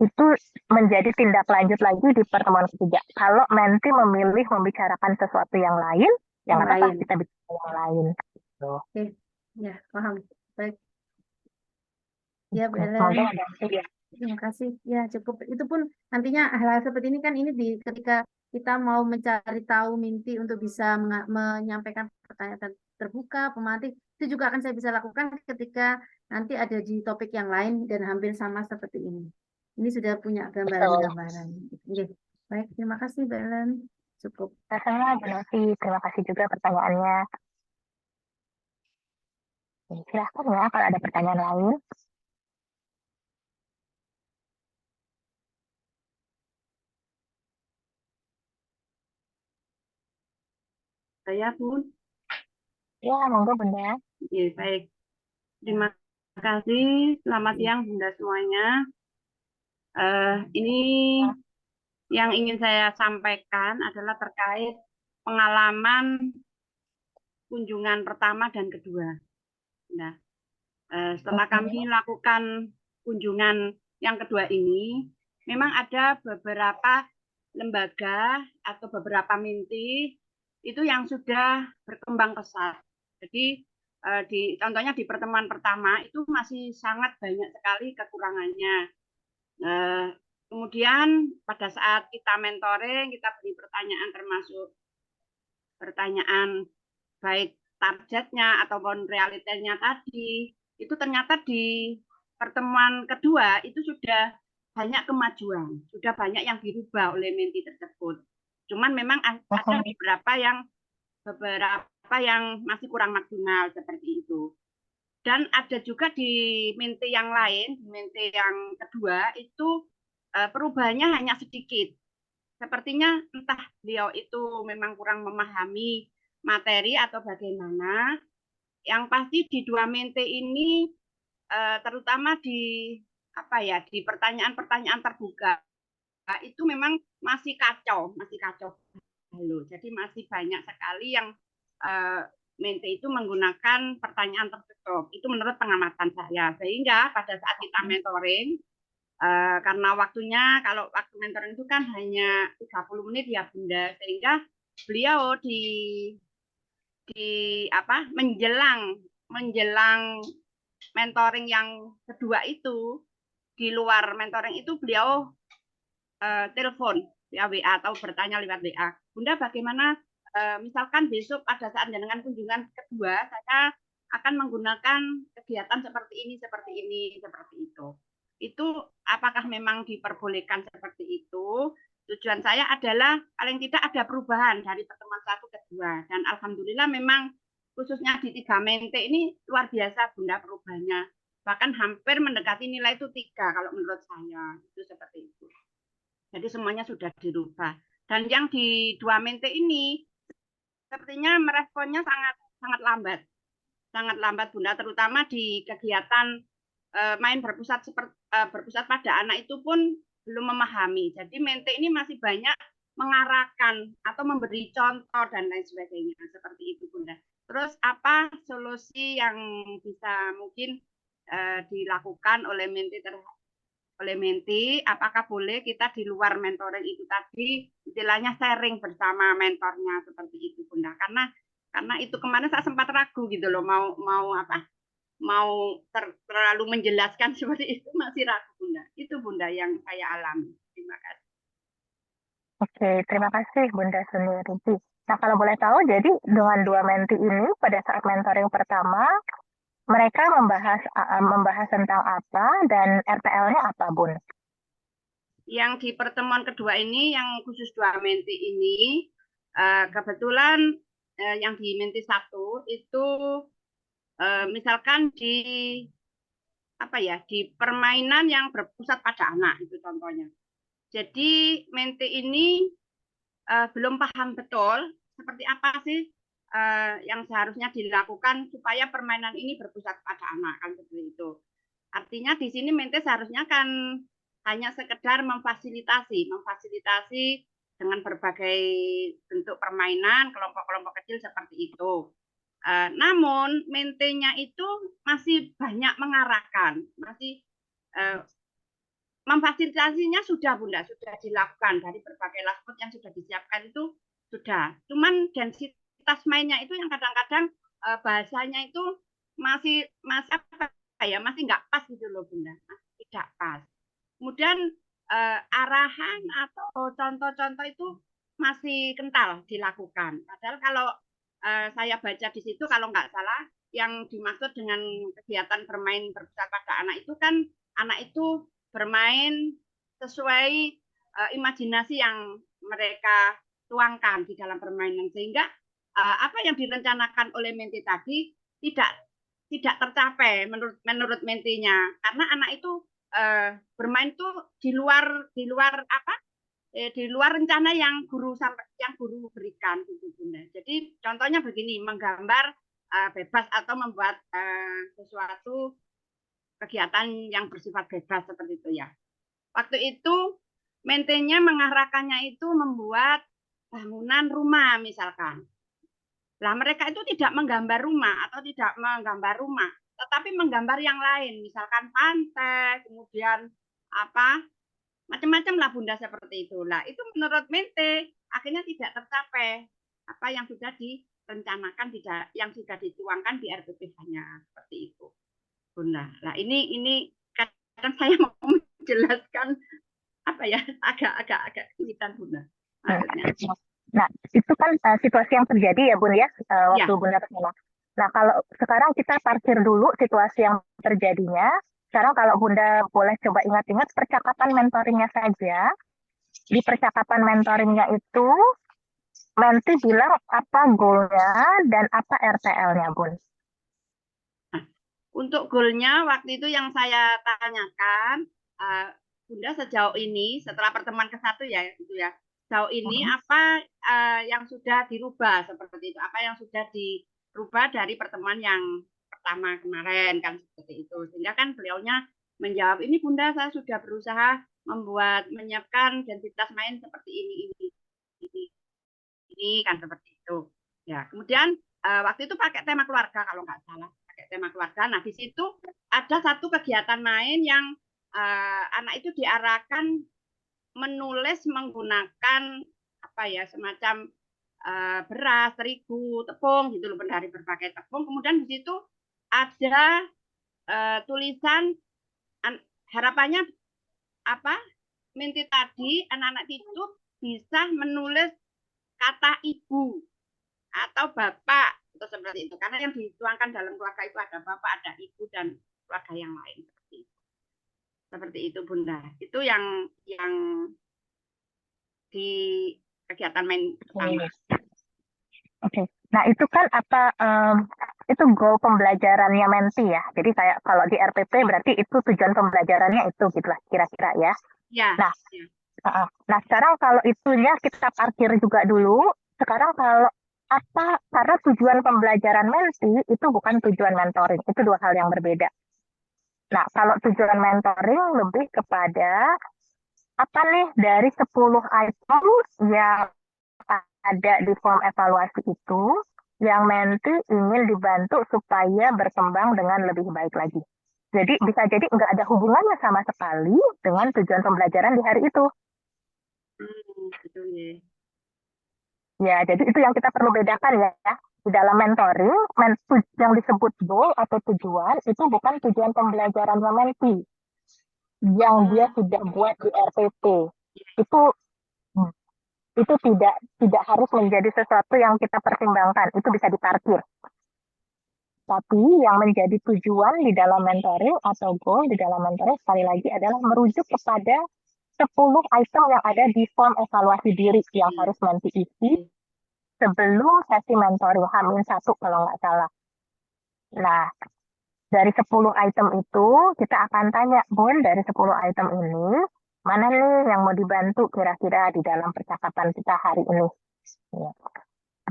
itu menjadi tindak lanjut lagi di pertemuan ketiga. Kalau Menti memilih membicarakan sesuatu yang lain, ya Yang nggak apa-apa lain. kita bicara yang lain. Tuh. Oke, ya paham. Baik, ya Bu Semoga Ellen. membantu ya. Terima kasih. Ya, cukup. Itu pun nantinya hal-hal seperti ini kan ini ketika kita mau mencari tahu mimpi untuk bisa menyampaikan pertanyaan terbuka, pematik, itu juga akan saya bisa lakukan ketika nanti ada di topik yang lain dan hampir sama seperti ini. Ini sudah punya Betul. gambaran-gambaran. Oke. Baik, terima kasih, Mbak Ellen. Cukup. Rasanya Bu Novi, terima kasih juga pertanyaannya. Silahkan ya kalau ada pertanyaan lain. Saya pun, Ya, monggo Bunda. ya, baik. Terima kasih. Selamat siang Bunda semuanya. Ini yang ingin saya sampaikan adalah terkait pengalaman kunjungan pertama dan kedua. Nah, setelah kami lakukan kunjungan yang kedua ini, memang ada beberapa lembaga atau beberapa minti itu yang sudah berkembang pesat. Jadi contohnya di pertemuan pertama itu masih sangat banyak sekali kekurangannya. Kemudian pada saat kita mentoring, kita beri pertanyaan termasuk pertanyaan baik targetnya ataupun realitinya tadi, itu ternyata di pertemuan kedua itu sudah banyak kemajuan, sudah banyak yang dirubah oleh menti tersebut. Cuman memang ada beberapa yang masih kurang maksimal seperti itu. Dan ada juga di menti yang lain, di menti yang kedua itu perubahannya hanya sedikit. Sepertinya entah beliau itu memang kurang memahami materi atau bagaimana. Yang pasti di dua mente ini terutama di di pertanyaan-pertanyaan terbuka itu memang masih kacau. Halo. Jadi masih banyak sekali yang mente itu menggunakan pertanyaan tertutup. Itu menurut pengamatan saya. Sehingga pada saat kita mentoring karena waktunya kalau waktu mentoring itu kan hanya 30 menit ya Bunda, sehingga beliau menjelang mentoring yang kedua itu, di luar mentoring itu beliau telepon ya WA atau bertanya lewat WA, Bunda bagaimana misalkan besok pada saat jenengan kunjungan kedua saya akan menggunakan kegiatan seperti ini seperti itu. Itu apakah memang diperbolehkan seperti itu? Tujuan saya adalah paling tidak ada perubahan dari pertemuan satu ke dua, dan alhamdulillah memang khususnya di 3 mente ini luar biasa Bunda perubahannya, bahkan hampir mendekati nilai itu 3 kalau menurut saya, itu seperti itu. Jadi semuanya sudah dirubah, dan yang di 2 mente ini sepertinya meresponnya sangat lambat Bunda, terutama di kegiatan main berpusat pada anak itu pun belum memahami. Jadi mente ini masih banyak mengarahkan atau memberi contoh dan lain sebagainya seperti itu Bunda. Terus apa solusi yang bisa mungkin dilakukan oleh menti, apakah boleh kita di luar mentoring itu tadi istilahnya sharing bersama mentornya seperti itu Bunda, karena itu kemarin saya sempat ragu gitu loh, mau terlalu menjelaskan seperti itu, masih ragu Bunda. Itu Bunda yang saya alami. Terima kasih. Oke, terima kasih Bunda Suniriti. Nah, kalau boleh tahu, jadi dengan 2 menti ini pada saat mentoring pertama, mereka membahas tentang apa dan RTL-nya apa, Bun? Yang di pertemuan kedua ini, yang khusus 2 menti ini, kebetulan yang di menti 1 itu misalkan di permainan yang berpusat pada anak itu contohnya. Jadi menti ini belum paham betul seperti apa sih yang seharusnya dilakukan supaya permainan ini berpusat pada anak kan seperti itu. Artinya di sini Mente seharusnya kan hanya sekedar memfasilitasi dengan berbagai bentuk permainan kelompok-kelompok kecil seperti itu. Namun Mente-nya itu masih banyak mengarahkan, masih memfasilitasinya sudah Bunda, sudah dilakukan dari berbagai laspot yang sudah disiapkan itu sudah. Cuman densitas mainnya itu yang kadang-kadang bahasanya itu masih apa ya, masih nggak pas gitu loh Bunda, masih tidak pas. Kemudian arahan atau contoh-contoh itu masih kental dilakukan. Padahal kalau saya baca di situ kalau nggak salah yang dimaksud dengan kegiatan bermain berpusat pada anak itu kan anak itu bermain sesuai imajinasi yang mereka tuangkan di dalam permainan sehingga apa yang direncanakan oleh Mente tadi tidak tercapai menurut Mente-nya karena anak itu bermain tuh di luar apa di luar rencana yang guru berikan gitu Bunda. Jadi contohnya begini, menggambar bebas atau membuat sesuatu kegiatan yang bersifat bebas seperti itu ya. Waktu itu Mente-nya mengarahkannya itu membuat bangunan rumah misalkan. Lah mereka itu tidak menggambar rumah atau tidak menggambar rumah, tetapi menggambar yang lain, misalkan pantai, kemudian apa macam-macam lah Bunda seperti itu. Lah itu menurut Mente akhirnya tidak tercapai apa yang sudah direncanakan, yang sudah dituangkan di RPPH-nya seperti itu. Bunda. Nah, ini kadang saya mau menjelaskan apa ya agak kesulitan Bunda. Maksudnya. Nah, itu kan situasi yang terjadi ya Bun ya waktu Bunda kesana. Nah, kalau sekarang kita parkir dulu situasi yang terjadinya. Sekarang kalau Bunda boleh coba ingat-ingat percakapan mentoringnya saja. Di percakapan mentoringnya itu Menti bilang apa goalnya dan apa RTL-nya Bun? Untuk goalnya waktu itu yang saya tanyakan, Bunda sejauh ini setelah pertemuan ke-1 ya itu ya, sejauh ini apa yang sudah dirubah seperti itu, apa yang sudah dirubah dari pertemuan yang pertama kemarin kan seperti itu, sehingga kan beliaunya menjawab ini Bunda saya sudah berusaha menyiapkan densitas main seperti ini kan seperti itu ya. Kemudian waktu itu pakai tema keluarga kalau nggak salah. Tema keluarga. Nah, di situ ada satu kegiatan main yang anak itu diarahkan menulis menggunakan apa ya semacam beras, terigu, tepung gitu loh, dari berbagai tepung. Kemudian di situ ada tulisan harapannya apa? Mente tadi anak-anak itu bisa menulis kata ibu atau bapak atau seperti itu karena yang dituangkan dalam keluarga itu ada bapak, ada ibu dan keluarga yang lain seperti itu Bunda. Itu yang di kegiatan main pertama. Oke. Nah itu kan apa itu goal pembelajarannya Menti ya. Jadi kayak kalau di RPP berarti itu tujuan pembelajarannya itu gitulah kira-kira ya. Ya. Nah, nah sekarang kalau itunya kita parkir juga dulu. Sekarang kalau apa karena tujuan pembelajaran Menti itu bukan tujuan mentoring, itu dua hal yang berbeda. Nah, kalau tujuan mentoring lebih kepada apa nih dari 10 item yang ada di form evaluasi itu yang Menti ingin dibantu supaya berkembang dengan lebih baik lagi. Jadi bisa jadi nggak ada hubungannya sama sekali dengan tujuan pembelajaran di hari itu. Betul ya. Ya, jadi itu yang kita perlu bedakan ya. Di dalam mentoring, yang disebut goal atau tujuan, itu bukan tujuan pembelajarannya Menti. Yang dia sudah buat di RPP. Itu tidak harus menjadi sesuatu yang kita pertimbangkan. Itu bisa diparkir. Tapi yang menjadi tujuan di dalam mentoring atau goal di dalam mentoring sekali lagi adalah merujuk kepada 10 item yang ada di form evaluasi diri yang harus Menti isi sebelum sesi mentoring H-1 kalau nggak salah. Nah, dari 10 item itu kita akan tanya, Bun, dari 10 item ini, mana nih yang mau dibantu kira-kira di dalam percakapan kita hari ini. Ya.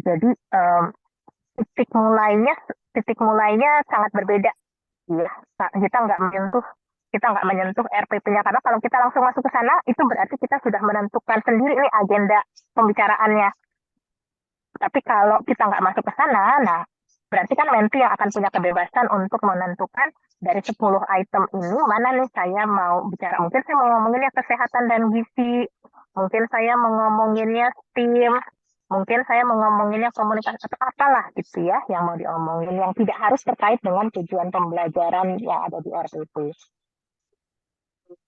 Jadi, titik mulainya sangat berbeda. Iya, kita nggak menyentuh RPP-nya, karena kalau kita langsung masuk ke sana itu berarti kita sudah menentukan sendiri nih agenda pembicaraannya. Tapi kalau kita nggak masuk ke sana, nah berarti kan menti yang akan punya kebebasan untuk menentukan dari 10 item ini mana nih saya mau bicara. Mungkin saya mau ngomonginnya kesehatan dan gizi, mungkin saya mau ngomonginnya STEAM, mungkin saya mau ngomonginnya komunikasi atau apalah gitu ya yang mau diomongin yang tidak harus terkait dengan tujuan pembelajaran yang ada di RPP.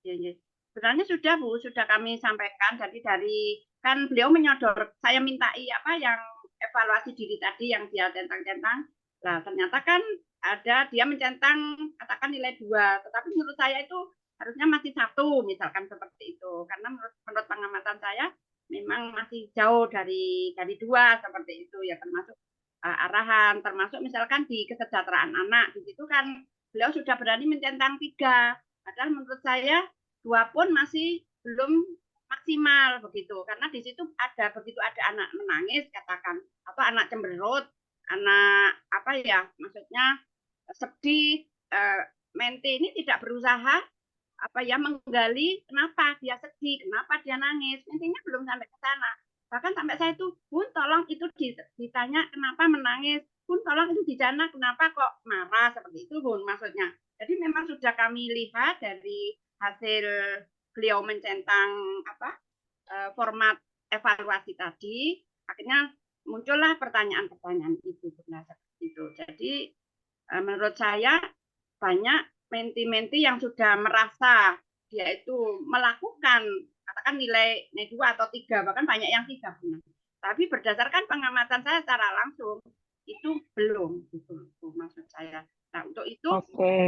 Ya, ya. Sebenarnya sudah Bu, sudah kami sampaikan. Jadi dari kan beliau menyodor, saya mintai apa yang evaluasi diri tadi yang dia centang-centang. Nah ternyata kan ada dia mencentang katakan nilai 2, tetapi menurut saya itu harusnya masih 1 misalkan seperti itu. Karena menurut pengamatan saya memang masih jauh dari 2 seperti itu ya, termasuk arahan, termasuk misalkan di kesejahteraan anak di situ kan beliau sudah berani mencentang 3. Padahal menurut saya 2 pun masih belum maksimal begitu, karena di situ begitu ada anak menangis katakan atau anak cemberut, anak apa ya maksudnya sedih, Mente ini tidak berusaha apa ya menggali kenapa dia sedih, kenapa dia nangis, intinya belum sampai ke sana. Bahkan sampai saya itu, Bun tolong itu ditanya kenapa menangis, Bun tolong itu dijana kenapa kok marah, seperti itu Bun maksudnya. Jadi memang sudah kami lihat dari hasil beliau mencentang format evaluasi tadi, akhirnya muncullah pertanyaan-pertanyaan itu benar seperti itu. Jadi menurut saya banyak menti-menti yang sudah merasa dia itu melakukan katakan nilai 2 atau 3, bahkan banyak yang 3 benar. Tapi berdasarkan pengamatan saya secara langsung itu belum itu maksud saya. Nah, untuk itu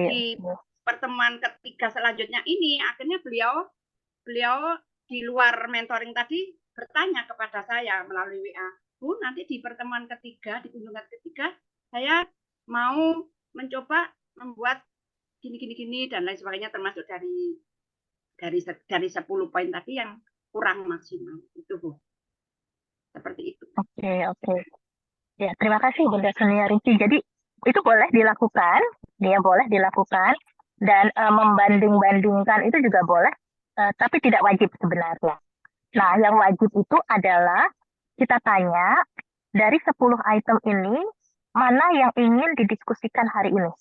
di pertemuan ketiga selanjutnya ini akhirnya beliau di luar mentoring tadi bertanya kepada saya melalui WA, Bu, nanti di pertemuan ketiga, di kunjungan ketiga, saya mau mencoba membuat gini dan lain sebagainya, termasuk dari 10 poin tadi yang kurang maksimal itu Bu. Seperti itu. Oke. Ya, terima kasih Bunda Suniarinci. Jadi itu boleh dilakukan, dan membanding-bandingkan itu juga boleh, tapi tidak wajib sebenarnya. Nah, yang wajib itu adalah kita tanya dari 10 item ini mana yang ingin didiskusikan hari ini.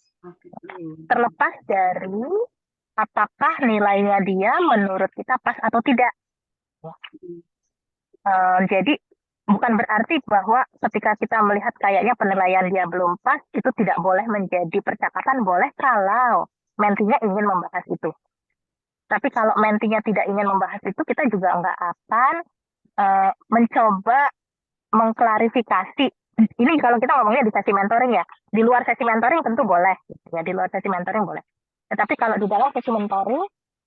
Terlepas dari apakah nilainya dia menurut kita pas atau tidak. Jadi bukan berarti bahwa ketika kita melihat kayaknya penilaian dia belum pas, itu tidak boleh menjadi percakapan, boleh kalau mentinya ingin membahas itu. Tapi kalau mentinya tidak ingin membahas itu, kita juga nggak akan mencoba mengklarifikasi. Ini kalau kita ngomongnya di sesi mentoring ya, di luar sesi mentoring tentu boleh, ya di luar sesi mentoring boleh. Tetapi kalau di dalam sesi mentoring,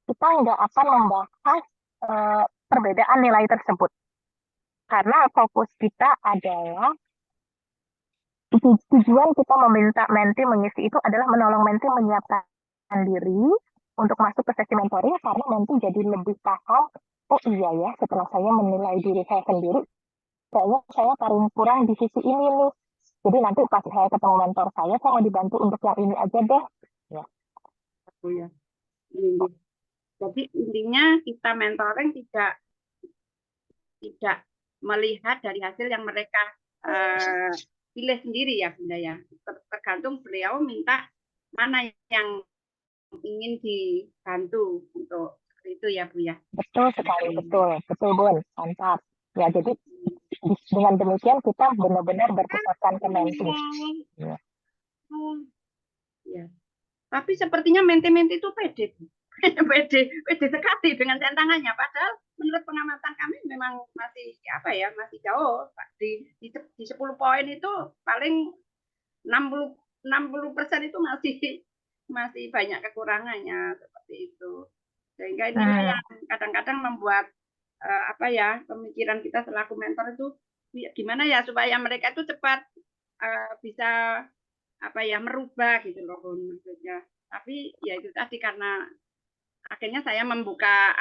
kita nggak akan membahas perbedaan nilai tersebut. Karena fokus kita adalah tujuan kita meminta menti mengisi itu adalah menolong menti menyiapkan diri untuk masuk ke sesi mentoring, karena menti jadi lebih paham, oh iya ya setelah saya menilai diri saya sendiri, kayaknya saya paling kurang di sisi ini nih. Jadi nanti pas saya ketemu mentor saya mau dibantu untuk yang ini aja deh. Ya. Jadi intinya kita mentoring tidak melihat dari hasil yang mereka pilih sendiri ya Bunda ya. Tergantung beliau minta mana yang ingin dibantu untuk itu ya Bu ya. Betul sekali, betul Bun, mantap. Ya jadi dengan demikian kita benar-benar berpusatkan ke menti. Ya. Ya. Tapi sepertinya menti-menti itu pede. pede sekali dengan tantangannya, padahal menurut pengamatan kami memang masih masih jauh di 10 poin itu paling 60% itu masih banyak kekurangannya seperti itu, sehingga inilah yang kadang-kadang membuat pemikiran kita selaku mentor itu gimana ya supaya mereka itu cepat bisa merubah gitu loh maksudnya. Tapi ya itu tadi karena akhirnya saya membuka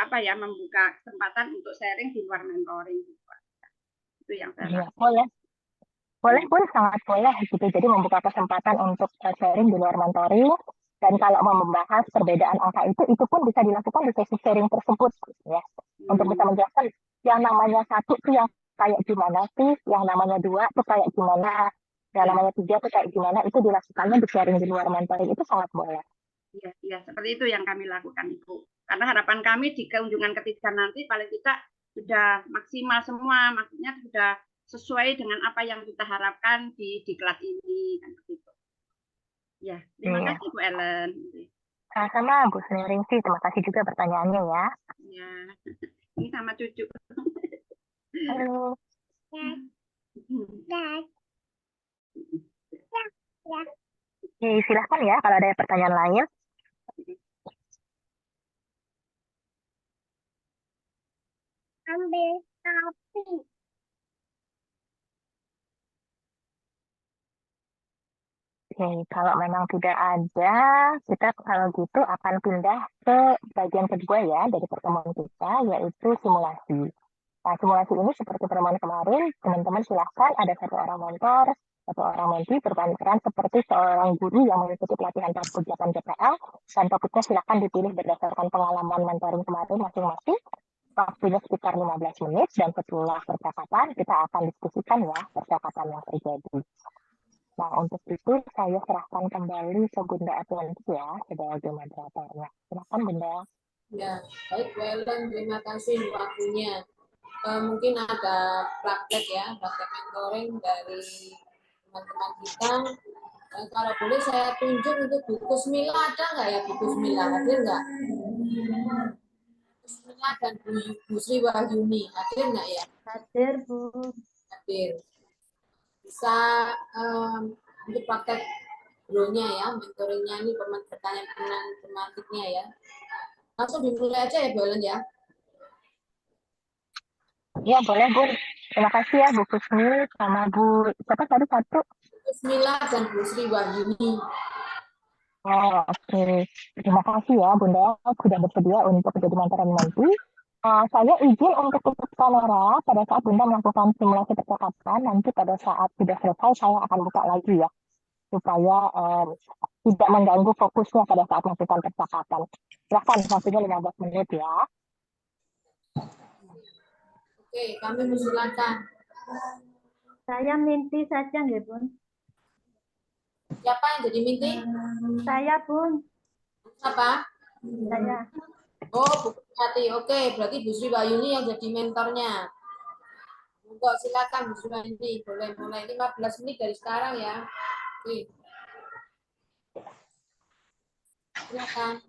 kesempatan untuk sharing di luar mentoring. Itu yang saya lakukan. Boleh. Boleh pun, sangat boleh gitu. Jadi membuka kesempatan untuk sharing di luar mentoring. Dan kalau mau membahas perbedaan angka itu pun bisa dilakukan di sesi sharing tersebut, ya. Untuk bisa menjelaskan yang namanya satu itu yang kayak gimana sih, yang namanya dua itu kayak gimana, yang Ya, namanya tiga itu kayak gimana, itu dilakukannya di sharing di luar mentoring, itu sangat boleh. ya, ya, seperti itu yang kami lakukan, Ibu. Karena harapan kami di kunjungan ketiga nanti paling tidak sudah maksimal semua, maksudnya sudah sesuai dengan apa yang kita harapkan di diklat ini, kan begitu. Ya, terima Iya. kasih Bu Ellen. Sama-sama Bu Suneringsi, terima kasih juga pertanyaannya ya. Ya, ini sama cucu. Halo. Oke, silahkan ya kalau ada pertanyaan lain. Ambil sapi. Oke, kalau memang tidak ada, kita kalau gitu akan pindah ke bagian kedua ya dari pertemuan kita, yaitu simulasi. Nah, simulasi ini seperti pertemuan kemarin, teman-teman silahkan ada satu orang mentor, satu orang menti berperan seperti seorang guru yang mengikuti pelatihan ujian JPL, dan topiknya silahkan dipilih berdasarkan pengalaman mentoring kemarin masing-masing. Waktunya sekitar 15 menit, dan setelah percakapan, kita akan diskusikan ya percakapan yang terjadi. Nah, untuk itu saya serahkan kembali ke Bunda Atlantis ya, sebagai moderatornya. Silahkan Bunda. Ya, baik Bu Ellen, terima kasih waktunya. Mungkin ada praktek ya, praktek mentoring dari teman-teman kita. Kalau boleh saya tunjuk untuk Bu Kusmila, ada nggak ya Bu Kusmila? Hadir nggak? Kusmila dan Bu Sri Wahyuni, hadir nggak ya? Hadir, Bu. Hadir. Bisa untuk praktek bro-nya ya, mentoringnya ini pertanyaan tematiknya ya. Langsung dimulai aja ya Bu Ellen ya. Ya, boleh Bu. Terima kasih ya Bu Kusmi sama Bu, siapa tadi satu? Bismillah dan Bu Sri Wahyuni. Oh, oke. Terima kasih ya Bunda sudah bersedia untuk jadi mentoran nanti. Saya izin untuk tutup kamera pada saat Bunda melakukan simulasi percakapan. Nanti pada saat sudah selesai saya akan buka lagi ya, supaya tidak mengganggu fokusnya pada saat melakukan percakapan. Silahkan, waktunya 15 menit ya. Oke, kami persilakan. Saya mimpi saja nggih, Bun. Siapa yang jadi minti? Saya, Bun. Siapa? Saya. Oh, Bu Hati. Oke, berarti Bu Sri Wahyuni yang jadi mentornya. Untuk silakan Bu Sri Wahyuni, boleh mulai 15 menit dari sekarang ya. Oke. Silakan.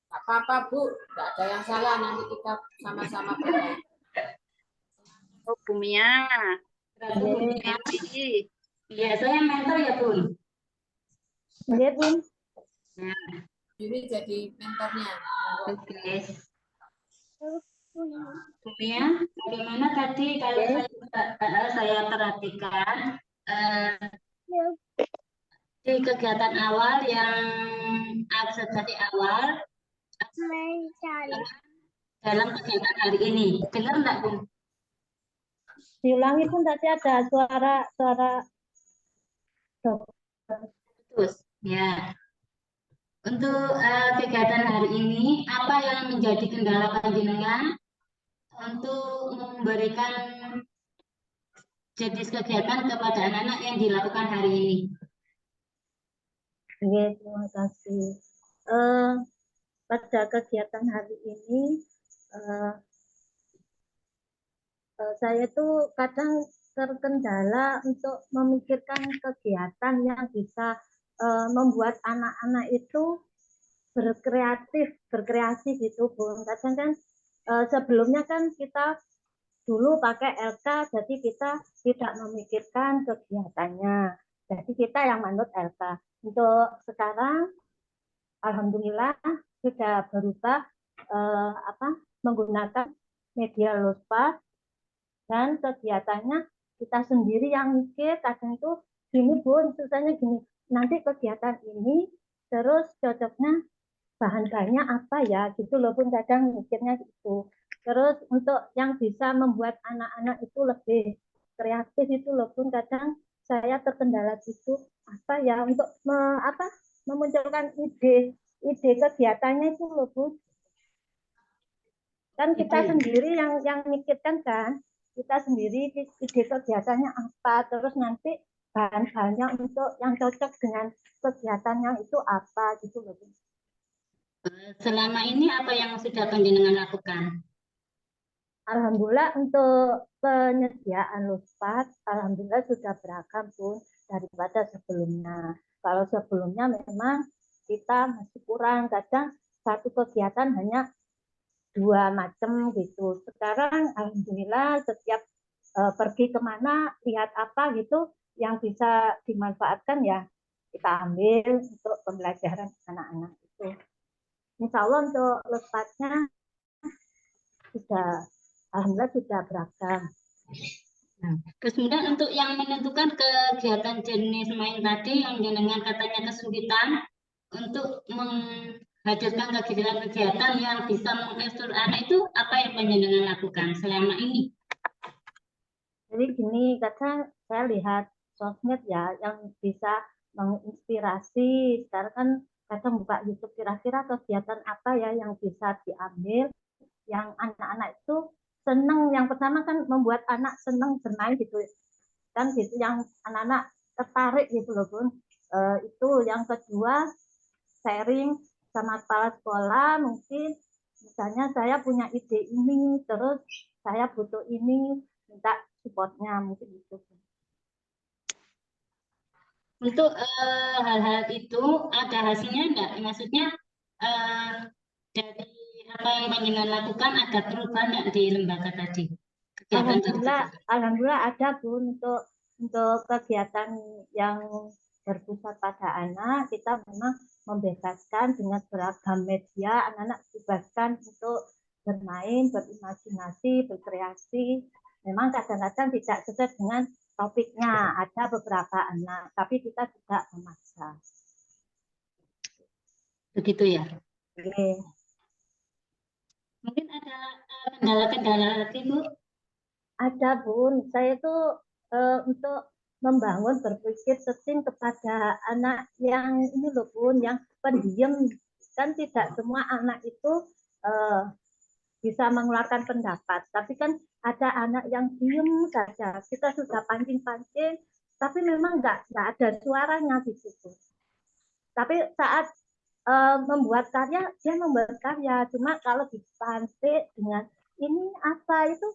Tak apa-apa Bu, tidak ada yang salah. Nanti kita sama-sama belajar. Oh, Bu Mia. Iya, saya mentor ya, Bun. Nggih, Bun. Ini jadi mentornya. Oke. Bu Mia, bagaimana tadi kalau saya perhatikan di kegiatan awal yang absen tadi awal dalam kegiatan hari ini, dengar enggak, Bun? Diulangi, Bun, tadi ada suara Terus, ya. Untuk kegiatan hari ini, apa yang menjadi kendala panjenengan untuk memberikan jenis kegiatan kepada anak-anak yang dilakukan hari ini? Oke, terima kasih. Pada kegiatan hari ini, saya tuh kadang terkendala untuk memikirkan kegiatan yang bisa membuat anak-anak itu berkreasi gitu, Bun. Kadang kan sebelumnya kan kita dulu pakai LK, jadi kita tidak memikirkan kegiatannya. Jadi kita yang manut LK. Untuk sekarang, alhamdulillah sudah berubah menggunakan media Lospa, dan kegiatannya kita sendiri yang mikir. Kadang itu gini Bun, susahnya gini, nanti kegiatan ini terus cocoknya bahan-bahannya apa ya gitu loh Bun, kadang mikirnya gitu. Terus untuk yang bisa membuat anak-anak itu lebih kreatif itu loh Bun, kadang saya terkendala itu apa ya untuk memunculkan ide kegiatannya itu loh Bun. Kan kita sendiri yang mikirkan kan, kita sendiri ide kegiatannya apa, terus nanti bahan-bahannya untuk yang cocok dengan kegiatannya itu apa gitu loh Bun. Selama ini apa yang sudah panjenengan lakukan? Alhamdulillah untuk penyediaan lospat, alhamdulillah sudah beragam Bun daripada sebelumnya. Kalau sebelumnya memang kita masih kurang, kadang satu kegiatan hanya 2 macam gitu. Sekarang alhamdulillah setiap pergi kemana, lihat apa gitu yang bisa dimanfaatkan ya kita ambil untuk pembelajaran anak-anak itu. Insya Allah untuk lospatnya sudah alhamdulillah sudah beragam. Terus kemudian untuk yang menentukan kegiatan jenis main tadi yang dengan katanya kesulitan untuk menghadirkan kegiatan-kegiatan yang bisa menginstruksi anak itu apa yang panjenengan lakukan selama ini? Jadi gini, kadang saya lihat sosmed ya yang bisa menginspirasi. Sekarang kan kadang buka YouTube kira-kira kegiatan apa ya yang bisa diambil yang anak-anak itu senang. Yang pertama kan membuat anak senang bermain gitu kan, gitu yang anak-anak tertarik gitu loh Bun. Itu yang kedua, sharing sama kepala sekolah, mungkin misalnya saya punya ide ini terus saya butuh ini, minta supportnya mungkin itu. Untuk hal-hal itu ada hasilnya enggak? Maksudnya dari apa yang panjenengan lakukan ada perubahan enggak di lembaga tadi? Alhamdulillah ada Bun untuk kegiatan yang berpusat pada anak, kita memang membebaskan dengan beragam media, anak-anak dibebaskan untuk bermain, berimajinasi, berkreasi. Memang kadang-kadang tidak sesuai dengan topiknya, ada beberapa anak, tapi kita tidak memaksa. Begitu ya? Oke. Mungkin ada kendala-kendala lagi, Bu? Ada Bun, saya tuh untuk membangun berpikir setting kepada anak yang ini loh Bun, yang pendiam. Kan tidak semua anak itu bisa mengeluarkan pendapat, tapi kan ada anak yang diem saja. Kita sudah pancing-pancing, tapi memang nggak ada suaranya di situ. Tapi saat membuat karya, dia membuat karya. Cuma kalau dipancing dengan ini apa itu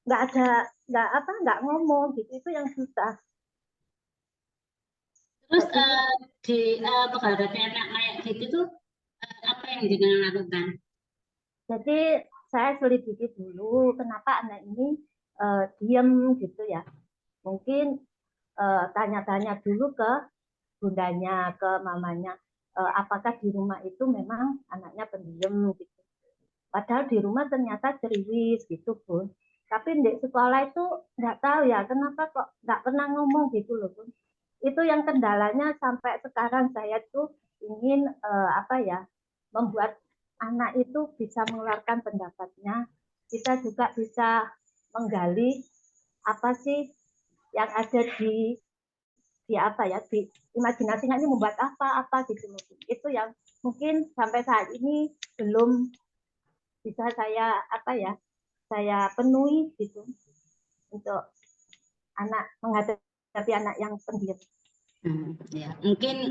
nggak ngomong gitu, itu yang susah. Terus di menghadapi anak kayak gitu tuh apa yang dengan lakukan? Jadi saya selidiki dulu kenapa anak ini diam gitu ya. Mungkin tanya-tanya dulu ke bundanya, ke mamanya, apakah di rumah itu memang anaknya pendiam gitu. Padahal di rumah ternyata ceriwis gitu Bun. Tapi di sekolah itu nggak tahu ya kenapa kok nggak pernah ngomong gitu loh Bun. Itu yang kendalanya sampai sekarang saya tuh ingin membuat anak itu bisa mengeluarkan pendapatnya. Kita juga bisa menggali apa sih yang ada di imajinasinya ini membuat apa gitu mungkin. Itu yang mungkin sampai saat ini belum bisa saya penuhi gitu untuk menghadapi anak yang pendiam. Ya, mungkin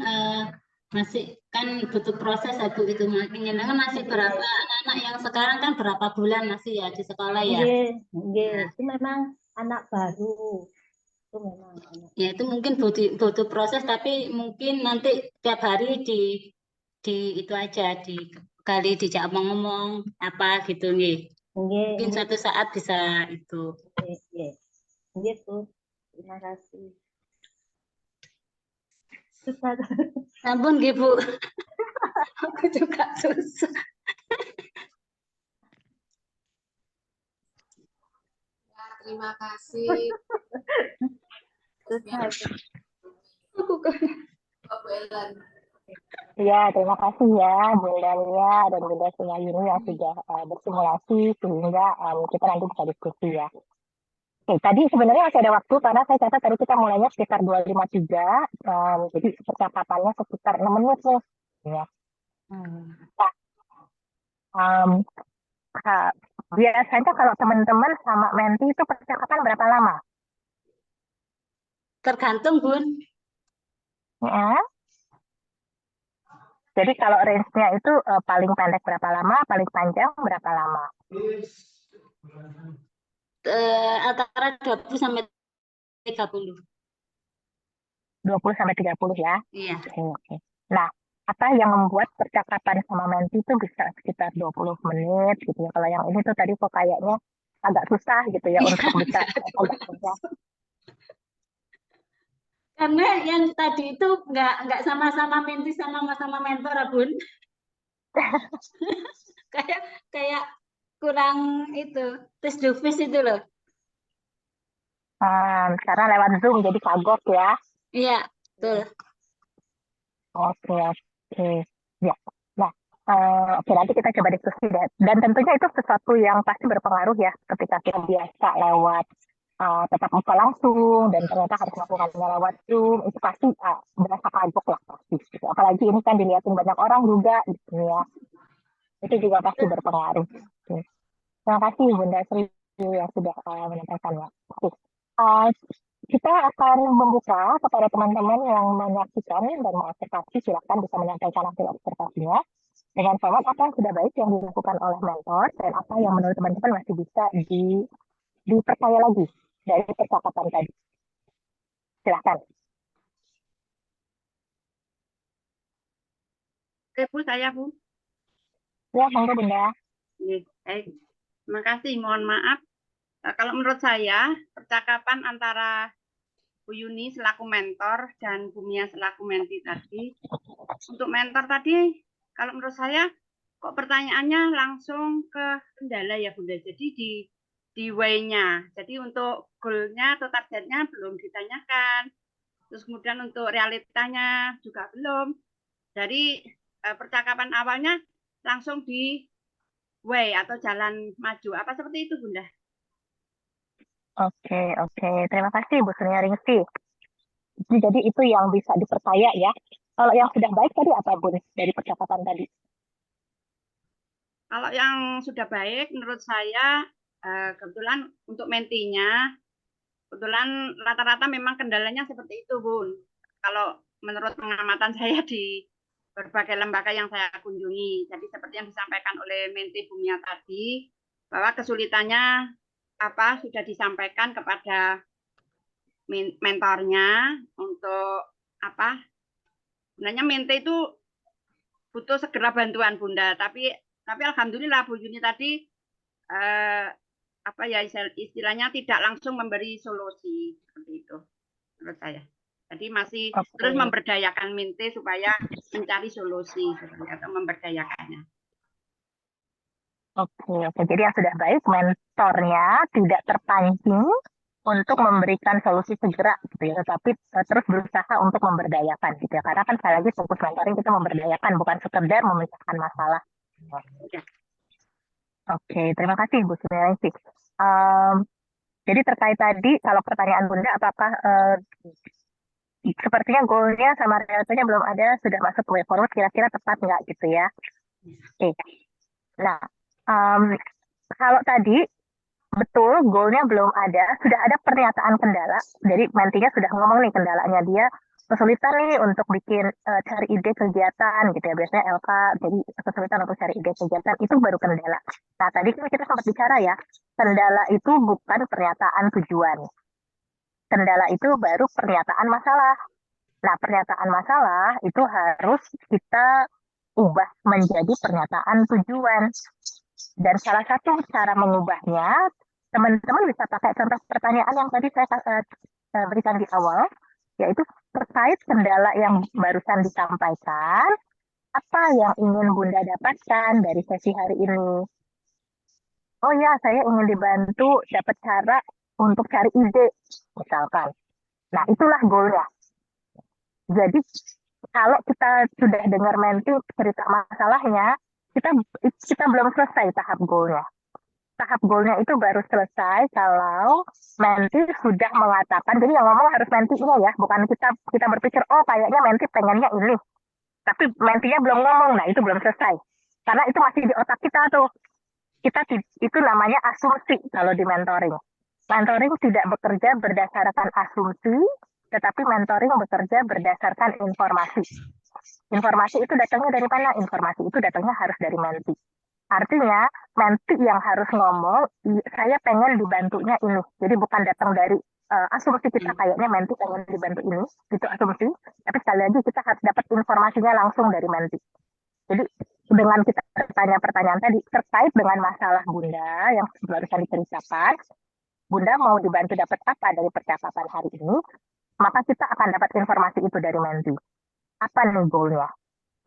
masih kan butuh proses ya Bu, itu makin masih berapa anak-anak yang sekarang kan berapa bulan masih ya di sekolah ya? Iya. Itu memang anak baru. Itu memang anak. Ya itu mungkin butuh proses, tapi mungkin nanti tiap hari di itu aja kali dijak ngomong apa gitu nih. Mungkin suatu saat bisa itu. Gitu. Terima kasih. Ampun Bu. Aku juga susah. Ya, terima kasih. Susah. Bu Ellen. Ya, terima kasih ya Bunda Lia dan Bunda Sumayuni yang sudah bersimulasi sehingga kita nanti bisa diskusi ya. Oke, tadi sebenarnya masih ada waktu karena saya catat tadi kita mulainya sekitar 2.53, jadi percakapannya sekitar 6 menit nih. Ya. Nah, um, biasanya kalau teman-teman sama menti itu percakapan berapa lama? Tergantung, Bun. Ya. Jadi kalau range-nya itu paling pendek berapa lama, paling panjang berapa lama? Antara 20 sampai 30. 20 sampai 30 ya. Iya. Oke. Nah, apa yang membuat percakapan sama menti itu bisa sekitar 20 menit gitu ya. Kalau yang ini tuh tadi kok kayaknya agak susah gitu ya untuk bisa agak susah. Karena yang tadi itu nggak sama-sama menti sama-sama mentor, Bun. kayak kurang itu tes dovis itu loh. Karena lewat Zoom jadi kagok ya. Iya, betul. Oke. Ya. Nah, oke, nanti kita coba diskusi deh. Dan tentunya itu sesuatu yang pasti berpengaruh ya ketika kita biasa lewat tetap muka langsung dan ternyata harus melakukannya lewat Zoom, itu pasti berasa kagok lah pasti. Gitu. Apalagi ini kan dilihatin banyak orang juga gitu ya. Itu juga pasti berpengaruh. Oke. Terima kasih Bunda Sri yang sudah menyampaikannya. Oke. Kita akan membuka kepada teman-teman yang menyaksikan dan mengobservasi, silakan bisa menyampaikan hasil observasinya dengan format apa yang sudah baik yang dilakukan oleh mentor dan apa yang menurut teman-teman masih bisa dipercaya lagi dari percakapan tadi. Silakan. Oke, Bu, saya, Bu. Ya, monggo Bunda. Baik. Terima kasih. Mohon maaf. Kalau menurut saya, percakapan antara Bu Yuni selaku mentor dan Bu Mia selaku menti tadi, untuk mentor tadi, kalau menurut saya, kok pertanyaannya langsung ke kendala ya Bunda. Jadi di way-nya. Jadi untuk goal-nya atau targetnya belum ditanyakan. Terus kemudian untuk realitanya juga belum. Dari percakapan awalnya langsung di way atau jalan maju. Apa seperti itu Bunda? Oke. Terima kasih Bu Suryaningsih. Jadi itu yang bisa dipercaya ya. Kalau yang sudah baik tadi apa Bun dari percakapan tadi? Kalau yang sudah baik menurut saya kebetulan untuk mentinya kebetulan rata-rata memang kendalanya seperti itu Bun. Kalau menurut pengamatan saya di berbagai lembaga yang saya kunjungi. Jadi seperti yang disampaikan oleh menti Bu Mia tadi bahwa kesulitannya apa sudah disampaikan kepada mentornya untuk apa? Sebenarnya mente itu butuh segera bantuan Bunda, tapi alhamdulillah Bu Yuni tadi apa ya istilahnya tidak langsung memberi solusi seperti itu menurut saya. Jadi masih terus memberdayakan mente supaya mencari solusi atau memberdayakannya. Oke. Jadi yang sudah baik mentornya tidak terpancing untuk memberikan solusi segera gitu ya, tetapi terus berusaha untuk memberdayakan gitu ya. Karena kan sekali lagi fokus mentoring kita memberdayakan bukan sekedar memecahkan masalah. Oke, terima kasih Bu Sumianingsih. Jadi terkait tadi kalau pertanyaan Bunda apakah sepertinya goalnya sama realitanya belum ada, sudah masuk way forward, kira-kira tepat nggak gitu ya? Oke. Nah, kalau tadi betul goalnya belum ada, sudah ada pernyataan kendala. Jadi mentinya sudah ngomong nih kendalanya dia kesulitan nih untuk bikin cari ide kegiatan gitu ya. Biasanya LK jadi kesulitan untuk cari ide kegiatan, itu baru kendala. Nah tadi kan kita sempat bicara ya, kendala itu bukan pernyataan tujuan. Kendala itu baru pernyataan masalah. Nah pernyataan masalah itu harus kita ubah menjadi pernyataan tujuan. Dan salah satu cara mengubahnya, teman-teman bisa pakai contoh pertanyaan yang tadi saya berikan di awal, yaitu terkait kendala yang barusan disampaikan, apa yang ingin Bunda dapatkan dari sesi hari ini? Oh ya, saya ingin dibantu dapat cara untuk cari ide, misalkan. Nah, itulah goalnya. Jadi, kalau kita sudah dengar menti cerita masalahnya, kita belum selesai tahap goalnya. Tahap goalnya itu baru selesai kalau menti sudah mengatakan, jadi yang ngomong harus mentinya ya, bukan kita berpikir, oh kayaknya menti pengennya ini, tapi mentinya belum ngomong, nah itu belum selesai. Karena itu masih di otak kita tuh. Itu namanya asumsi kalau di mentoring. Mentoring tidak bekerja berdasarkan asumsi, tetapi mentoring bekerja berdasarkan informasi. Informasi itu datangnya dari mana? Informasi itu datangnya harus dari menti. Artinya, menti yang harus ngomong, saya pengen dibantunya ini. Jadi bukan datang dari asumsi kita kayaknya menti pengen dibantu ini, itu asumsi. Tapi sekali lagi kita harus dapat informasinya langsung dari menti. Jadi dengan kita bertanya pertanyaan tadi terkait dengan masalah Bunda yang barusan diceritakan, Bunda mau dibantu dapat apa dari percakapan hari ini, maka kita akan dapat informasi itu dari menti. Apa nih goalnya?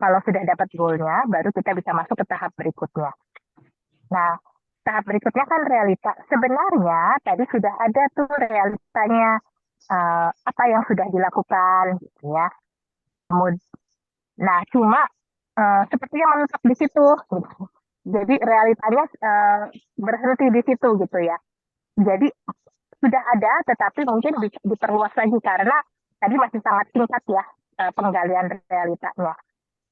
Kalau sudah dapat goalnya, baru kita bisa masuk ke tahap berikutnya. Nah, tahap berikutnya kan realita. Sebenarnya tadi sudah ada tuh realitanya, apa yang sudah dilakukan, gitu ya. Nah, cuma sepertinya menetap di situ. Gitu. Jadi realitanya berhenti di situ gitu ya. Jadi sudah ada, tetapi mungkin diperluas lagi karena tadi masih sangat singkat ya penggalian realitanya.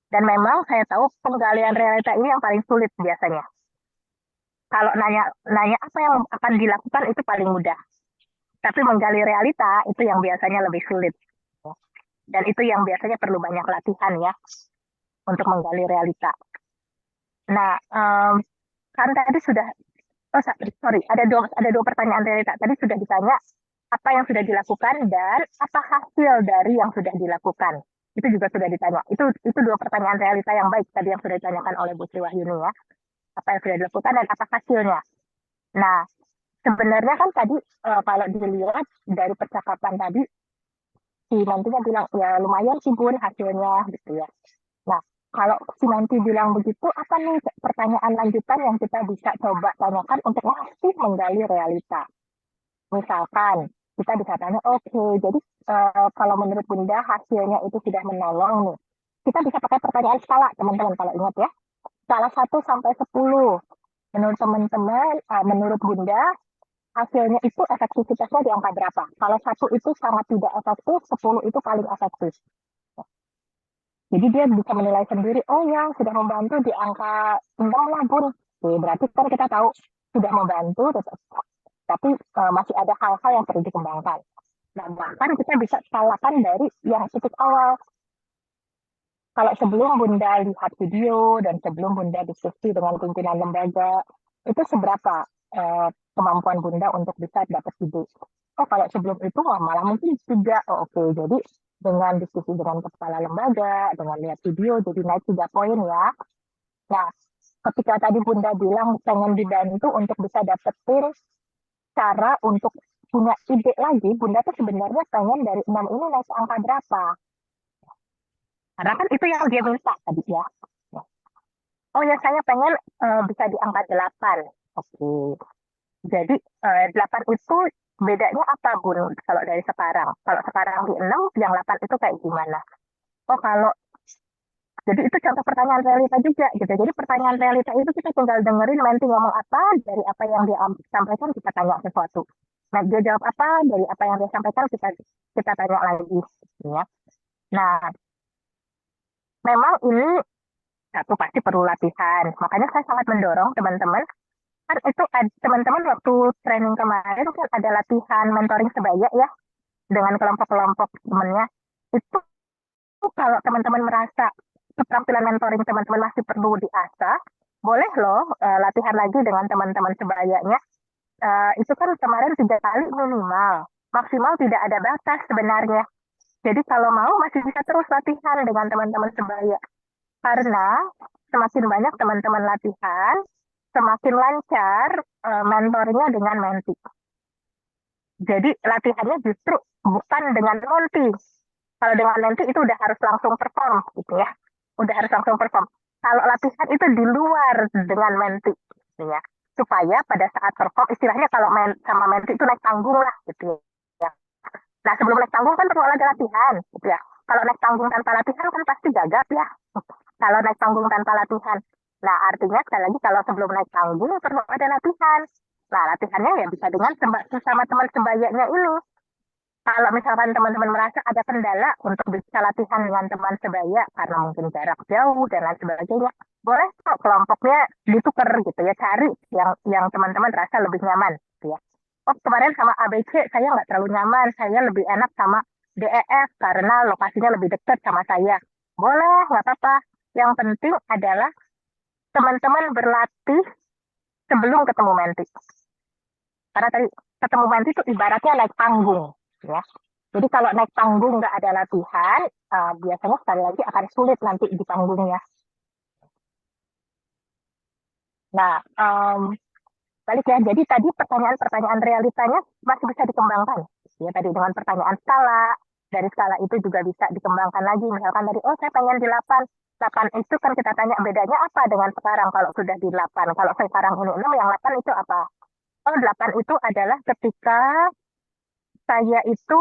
Dan memang saya tahu penggalian realita ini yang paling sulit biasanya. Kalau nanya apa yang akan dilakukan itu paling mudah. Tapi menggali realita itu yang biasanya lebih sulit. Dan itu yang biasanya perlu banyak latihan ya untuk menggali realita. Nah, kan tadi sudah, oh sorry, ada dua pertanyaan realita. Tadi sudah ditanya apa yang sudah dilakukan dan apa hasil dari yang sudah dilakukan. Itu juga sudah ditanya. Itu dua pertanyaan realita yang baik tadi yang sudah ditanyakan oleh Bu Sri Wahyuni ya. Apa yang sudah dilakukan dan apa hasilnya. Nah, sebenarnya kan tadi kalau dilihat dari percakapan tadi, si nantinya bilang, ya lumayan sih Bun hasilnya gitu ya. Nah, kalau si nanti bilang begitu, apa nih pertanyaan lanjutan yang kita bisa coba tanyakan untuk masih menggali realita. Misalkan, kita bisa tanya, oke, jadi kalau menurut Bunda hasilnya itu sudah menolong nih. Kita bisa pakai pertanyaan skala, teman-teman, kalau ingat ya. Skala 1 sampai 10. Menurut teman-teman, menurut Bunda, hasilnya itu efektivitasnya di angka berapa? Kalau 1 itu sangat tidak efektif, 10 itu paling efektif. Jadi dia bisa menilai sendiri, oh ya sudah membantu di angka 6 lah Bun. Oke, berarti kan kita tahu sudah membantu, tapi masih ada hal-hal yang perlu dikembangkan. Nah, bahkan kita bisa skalakan dari yang titik awal. Kalau sebelum Bunda lihat video dan sebelum Bunda diskusi dengan pimpinan lembaga, itu seberapa kemampuan Bunda untuk bisa dapat ide? Oh, kalau sebelum itu malah mungkin 3. Oh, oke, jadi dengan diskusi dengan kepala lembaga, dengan lihat video, jadi naik 3 poin ya. Nah, ketika tadi Bunda bilang pengen dibantu untuk bisa dapetin cara untuk punya ide lagi, Bunda tuh sebenarnya pengen dari 6 ini naik ke angka berapa? Karena kan itu yang dia minta tadi ya. Oh ya, saya pengen bisa di angka 8. Oke. Jadi 8 itu bedanya apa Bun kalau dari sekarang? Kalau sekarang di 6, yang 8 itu kayak gimana? Oh kalau, jadi itu contoh pertanyaan realita juga gitu. Jadi pertanyaan realita itu kita tinggal dengerin nanti ngomong apa, dari apa yang dia sampaikan kita tanya sesuatu. Nah dia jawab apa, dari apa yang dia sampaikan kita tanya lagi. Ya. Nah, memang ini satu pasti perlu latihan. Makanya saya sangat mendorong teman-teman, kan itu teman-teman waktu training kemarin kan ada latihan mentoring sebaya ya dengan kelompok-kelompok temannya. Itu kalau teman-teman merasa keterampilan mentoring teman-teman masih perlu diasah, boleh loh latihan lagi dengan teman-teman sebayanya. Itu kan kemarin 3 kali minimal, maksimal tidak ada batas sebenarnya. Jadi kalau mau masih bisa terus latihan dengan teman-teman sebaya. Karena semakin banyak teman-teman latihan, semakin lancar mentornya dengan menti. Jadi latihannya justru bukan dengan menti. Kalau dengan menti itu udah harus langsung perform gitu ya. Udah harus langsung perform. Kalau latihan itu di luar dengan menti gitu ya. Supaya pada saat perform istilahnya kalau sama menti itu naik panggung lah gitu ya. Nah, sebelum naik panggung kan perlu ada latihan, gitu ya. Kalau naik panggung tanpa latihan kan pasti gagap ya. Kalau naik panggung tanpa latihan. Nah, artinya sekali lagi kalau sebelum naik panggung perlu ada latihan. Nah, latihannya ya bisa dengan sesama teman sebayanya ini. Kalau misalkan teman-teman merasa ada kendala untuk bisa latihan dengan teman sebaya karena mungkin jarak jauh dan lain sebagainya, boleh kok kelompoknya ditukar gitu ya, cari yang teman-teman rasa lebih nyaman gitu ya. Oh, kemarin sama ABC saya nggak terlalu nyaman, saya lebih enak sama DEF karena lokasinya lebih dekat sama saya. Boleh, nggak apa-apa. Yang penting adalah teman-teman berlatih sebelum ketemu Menti. Karena tadi ketemu Menti itu ibaratnya naik panggung, ya. Jadi kalau naik panggung nggak ada latihan, biasanya sekali lagi akan sulit nanti di panggungnya. Nah, balik ya. Jadi tadi pertanyaan-pertanyaan realitanya masih bisa dikembangkan. Ya tadi dengan pertanyaan skala, dari skala itu juga bisa dikembangkan lagi. Misalkan dari, oh saya pengen di 8. 8 itu kan kita tanya bedanya apa dengan sekarang kalau sudah di 8. Kalau sekarang ini 6, yang 8 itu apa? Oh, 8 itu adalah ketika saya itu,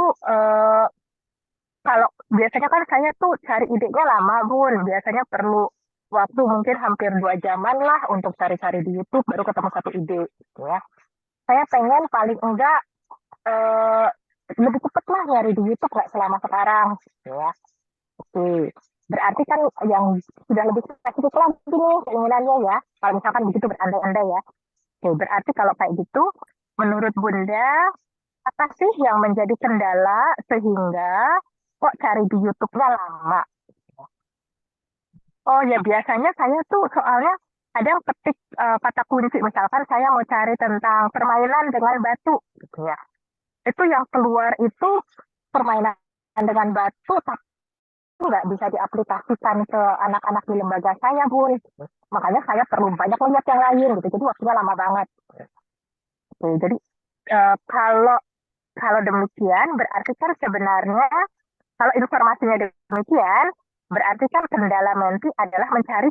kalau biasanya kan saya tuh cari idenya lama, Bun. Biasanya perlu waktu mungkin hampir 2 jaman lah untuk cari-cari di YouTube baru ketemu satu ide. Gitu ya. Saya pengen paling enggak lebih cepat lah nyari di YouTube, nggak selama sekarang. Gitu ya. Oke. Berarti kan yang sudah lebih spesifik lagi nih keinginannya ya. Kalau misalkan begitu berandai-andai ya. Oke, berarti kalau kayak gitu, menurut Bunda, apa sih yang menjadi kendala sehingga kok cari di YouTube-nya lama? Oh ya, biasanya saya tuh soalnya ada yang ketik kata kunci, misalkan saya mau cari tentang permainan dengan batu, gitu ya. Itu yang keluar itu permainan dengan batu, tapi nggak bisa diaplikasikan ke anak-anak di lembaga saya, Bun. Makanya saya perlu banyak lihat yang lain, gitu. Jadi waktunya lama banget. Oke, jadi kalau demikian berarti kan sebenarnya kalau informasinya demikian berarti kan kendala Menti adalah mencari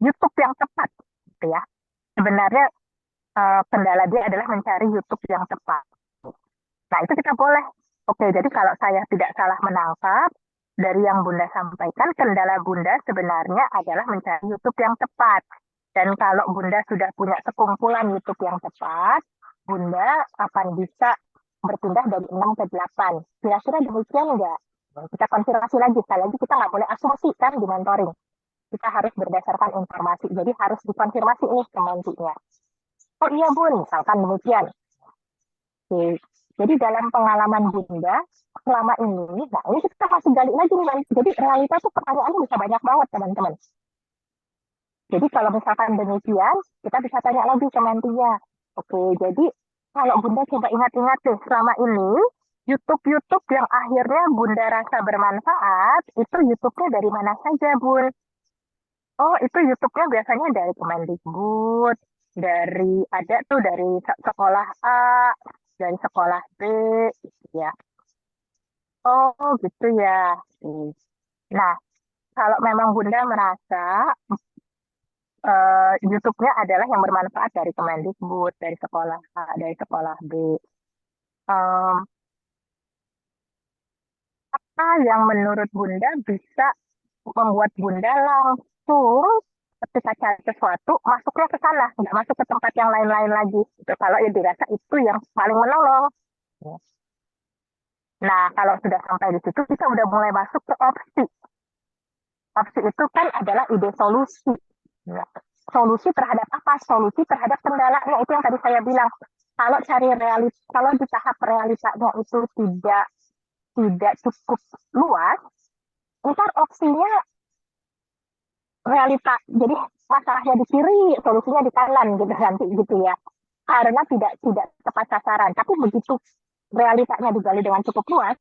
YouTube yang tepat, gitu ya. Sebenarnya kendala dia adalah mencari YouTube yang tepat. Nah itu kita boleh. Oke, jadi kalau saya tidak salah menangkap dari yang Bunda sampaikan, kendala Bunda sebenarnya adalah mencari YouTube yang tepat. Dan kalau Bunda sudah punya sekumpulan YouTube yang tepat, Bunda akan bisa berpindah dari 6 ke 8. Kira-kira demikian enggak? Kita konfirmasi lagi, sekali lagi kita nggak boleh asumsi kan di mentoring. Kita harus berdasarkan informasi, jadi harus dikonfirmasi nih ke Mentinya. Oh iya Bun, misalkan demikian. Oke. Jadi dalam pengalaman Bunda, selama ini, nah ini kita masih gali lagi nih, jadi realita tuh pertanyaannya bisa banyak banget teman-teman. Jadi kalau misalkan demikian, kita bisa tanya lagi ke Mentinya. Oke, jadi kalau Bunda coba ingat-ingat deh, selama ini YouTube yang akhirnya Bunda rasa bermanfaat, itu YouTube-nya dari mana saja, Bun? Oh, itu YouTube-nya biasanya dari Kemendikbud, ada tuh dari sekolah A, dari sekolah B, gitu ya. Oh, gitu ya. Nah, kalau memang Bunda merasa YouTube-nya adalah yang bermanfaat dari Kemendikbud, dari sekolah A, dari sekolah B. Apa yang menurut Bunda bisa membuat Bunda langsung ketika cari sesuatu masuknya ke sana, nggak masuk ke tempat yang lain-lain lagi. Gitu. Kalau ya dirasa itu yang paling menolong. Nah, kalau sudah sampai di situ, kita udah mulai masuk ke opsi. Opsi itu kan adalah ide solusi. Ya. Solusi terhadap apa? Solusi terhadap kendalanya. Itu yang tadi saya bilang. Kalau kalau di tahap realitanya itu tidak cukup luas, ntar opsinya realita. Jadi masalahnya di kiri, solusinya di kanan gitu nanti gitu ya. Karena tidak tepat sasaran. Tapi begitu realitanya digali dengan cukup luas,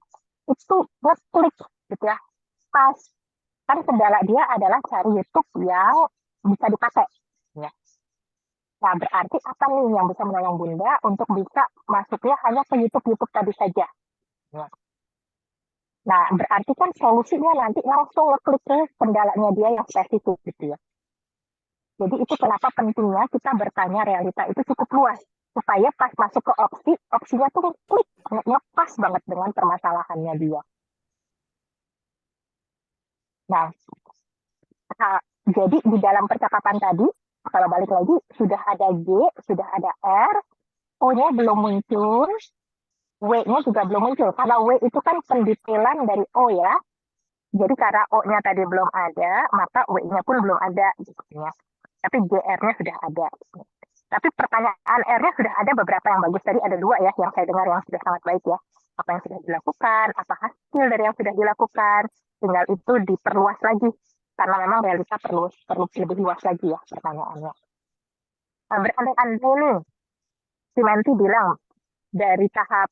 itu ngeklik gitu ya. Pas kan kendala dia adalah cari YouTube yang bisa dipakai. Ya. Nah, berarti apa nih yang bisa menolong Bunda untuk bisa masuknya hanya ke YouTube tadi saja. Ya. Nah, berarti kan solusinya nanti langsung ngeklik ke kendalanya dia yang spesifik gitu ya. Jadi itu kenapa pentingnya kita bertanya realita itu cukup luas. Supaya pas masuk ke opsinya tuh klik ngepas banget dengan permasalahannya dia. Nah, jadi di dalam percakapan tadi, kalau balik lagi, sudah ada G, sudah ada R, O-nya belum muncul, W-nya juga belum muncul. Karena W itu kan pendetailan dari O ya. Jadi karena O-nya tadi belum ada, maka W-nya pun belum ada. Gitu ya. Tapi GR-nya sudah ada. Tapi pertanyaan R-nya sudah ada beberapa yang bagus. Tadi ada 2 ya, yang saya dengar yang sudah sangat baik ya. Apa yang sudah dilakukan, apa hasil dari yang sudah dilakukan. Tinggal itu diperluas lagi. Karena memang realita perlu lebih luas lagi ya pertanyaannya. Nah, berandai-andai nih, si Menti bilang dari tahap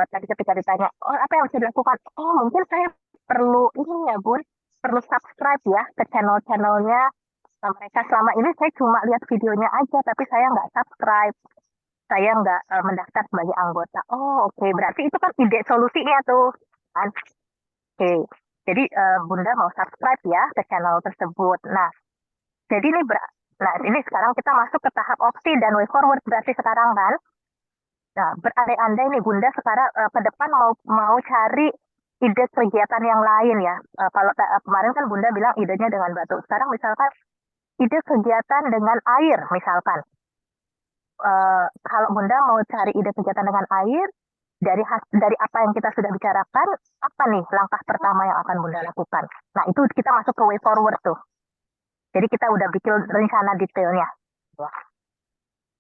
tadi ketika ditanya, oh apa yang bisa dilakukan? Oh mungkin saya perlu ini ya Bun, perlu subscribe ya ke channel-channelnya mereka. Selama ini saya cuma lihat videonya aja, tapi saya nggak subscribe, saya nggak mendaftar sebagai anggota. Oh oke, berarti itu kan ide solusinya tuh kan. Oke, jadi Bunda mau subscribe ya ke channel tersebut. Nah, jadi ini sekarang kita masuk ke tahap opsi dan way forward berarti sekarang kan. Nah, berandai-andai nih Bunda sekarang ke depan mau cari ide kegiatan yang lain ya. Kalau kemarin kan Bunda bilang idenya dengan batu. Sekarang misalkan ide kegiatan dengan air misalkan. Kalau Bunda mau cari ide kegiatan dengan air, dari apa yang kita sudah bicarakan, apa nih langkah pertama yang akan Bunda lakukan? Nah, itu kita masuk ke way forward tuh. Jadi kita udah bikin rencana detailnya.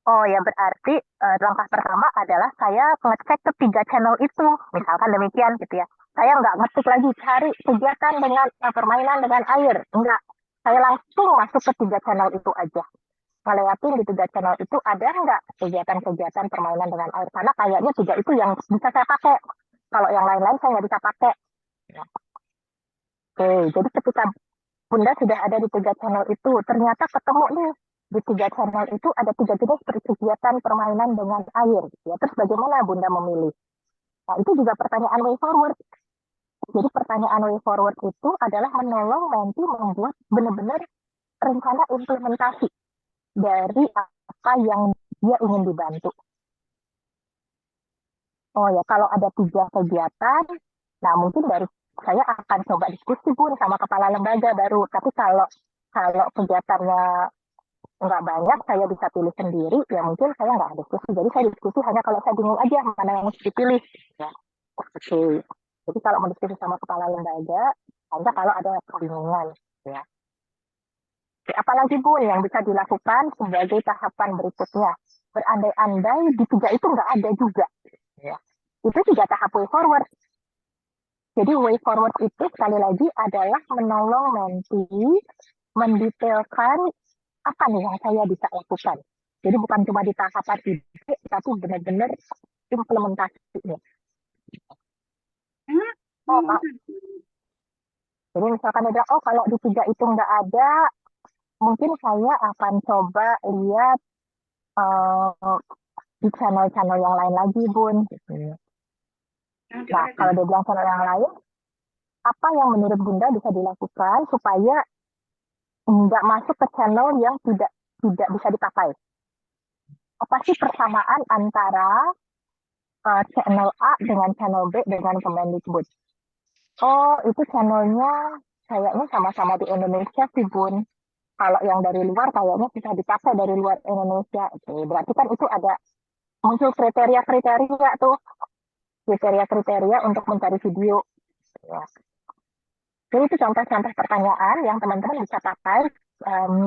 Oh ya, berarti langkah pertama adalah saya ngecek ketiga channel itu. Misalkan demikian gitu ya. Saya nggak ngetik lagi cari kegiatan dengan permainan dengan air. Enggak. Saya langsung masuk ke 3 channel itu aja. Ngelewatin di 3 channel itu ada nggak kegiatan-kegiatan permainan dengan air. Karena kayaknya 3 itu yang bisa saya pakai. Kalau yang lain-lain saya nggak bisa pakai. Oke, jadi ketika Bunda sudah ada di 3 channel itu, ternyata ketemu nih di 3 channel itu ada 3 jenis kegiatan permainan dengan air. Ya. Terus bagaimana Bunda memilih? Nah, itu juga pertanyaan way forward. Jadi pertanyaan way forward itu adalah menolong nanti membuat benar-benar rencana implementasi dari apa yang dia ingin dibantu. Oh ya, kalau ada 3 kegiatan, nah mungkin dari saya akan coba diskusi Bun sama kepala lembaga baru. Tapi kalau kegiatannya nggak banyak, saya bisa pilih sendiri, ya mungkin saya nggak diskusi. Jadi saya diskusi hanya kalau saya bingung aja mana yang mesti dipilih. Ya. Oke. Jadi kalau mau diskusi sama kepala lembaga, hanya kalau ada kebingungan. Ya. Oke, apalagi Bun yang bisa dilakukan sebagai tahapan berikutnya? Berandai-andai di 3 itu nggak ada juga. Ya. Itu juga tahap way forward. Jadi way forward itu sekali lagi adalah menolong nanti mendetailkan apa nih yang saya bisa lakukan. Jadi bukan cuma di tahapan ide, tapi benar-benar implementasinya. Oh, Pak. Jadi misalkan dia bilang, oh kalau di 3 itu nggak ada, mungkin saya akan coba lihat di channel-channel yang lain lagi, Bun. Nah, kalau dia bilang channel yang lain, apa yang menurut Bunda bisa dilakukan supaya nggak masuk ke channel yang tidak bisa dipakai? Apa sih persamaan antara channel A dengan channel B dengan Kemendikbud? Oh, itu channelnya kayaknya sama-sama di Indonesia sih, Bun. Kalau yang dari luar kayaknya bisa dipakai dari luar Indonesia. Oke, berarti kan itu ada muncul kriteria-kriteria tuh. Kriteria-kriteria untuk mencari video. Ya. Jadi itu contoh-contoh pertanyaan yang teman-teman bisa pakai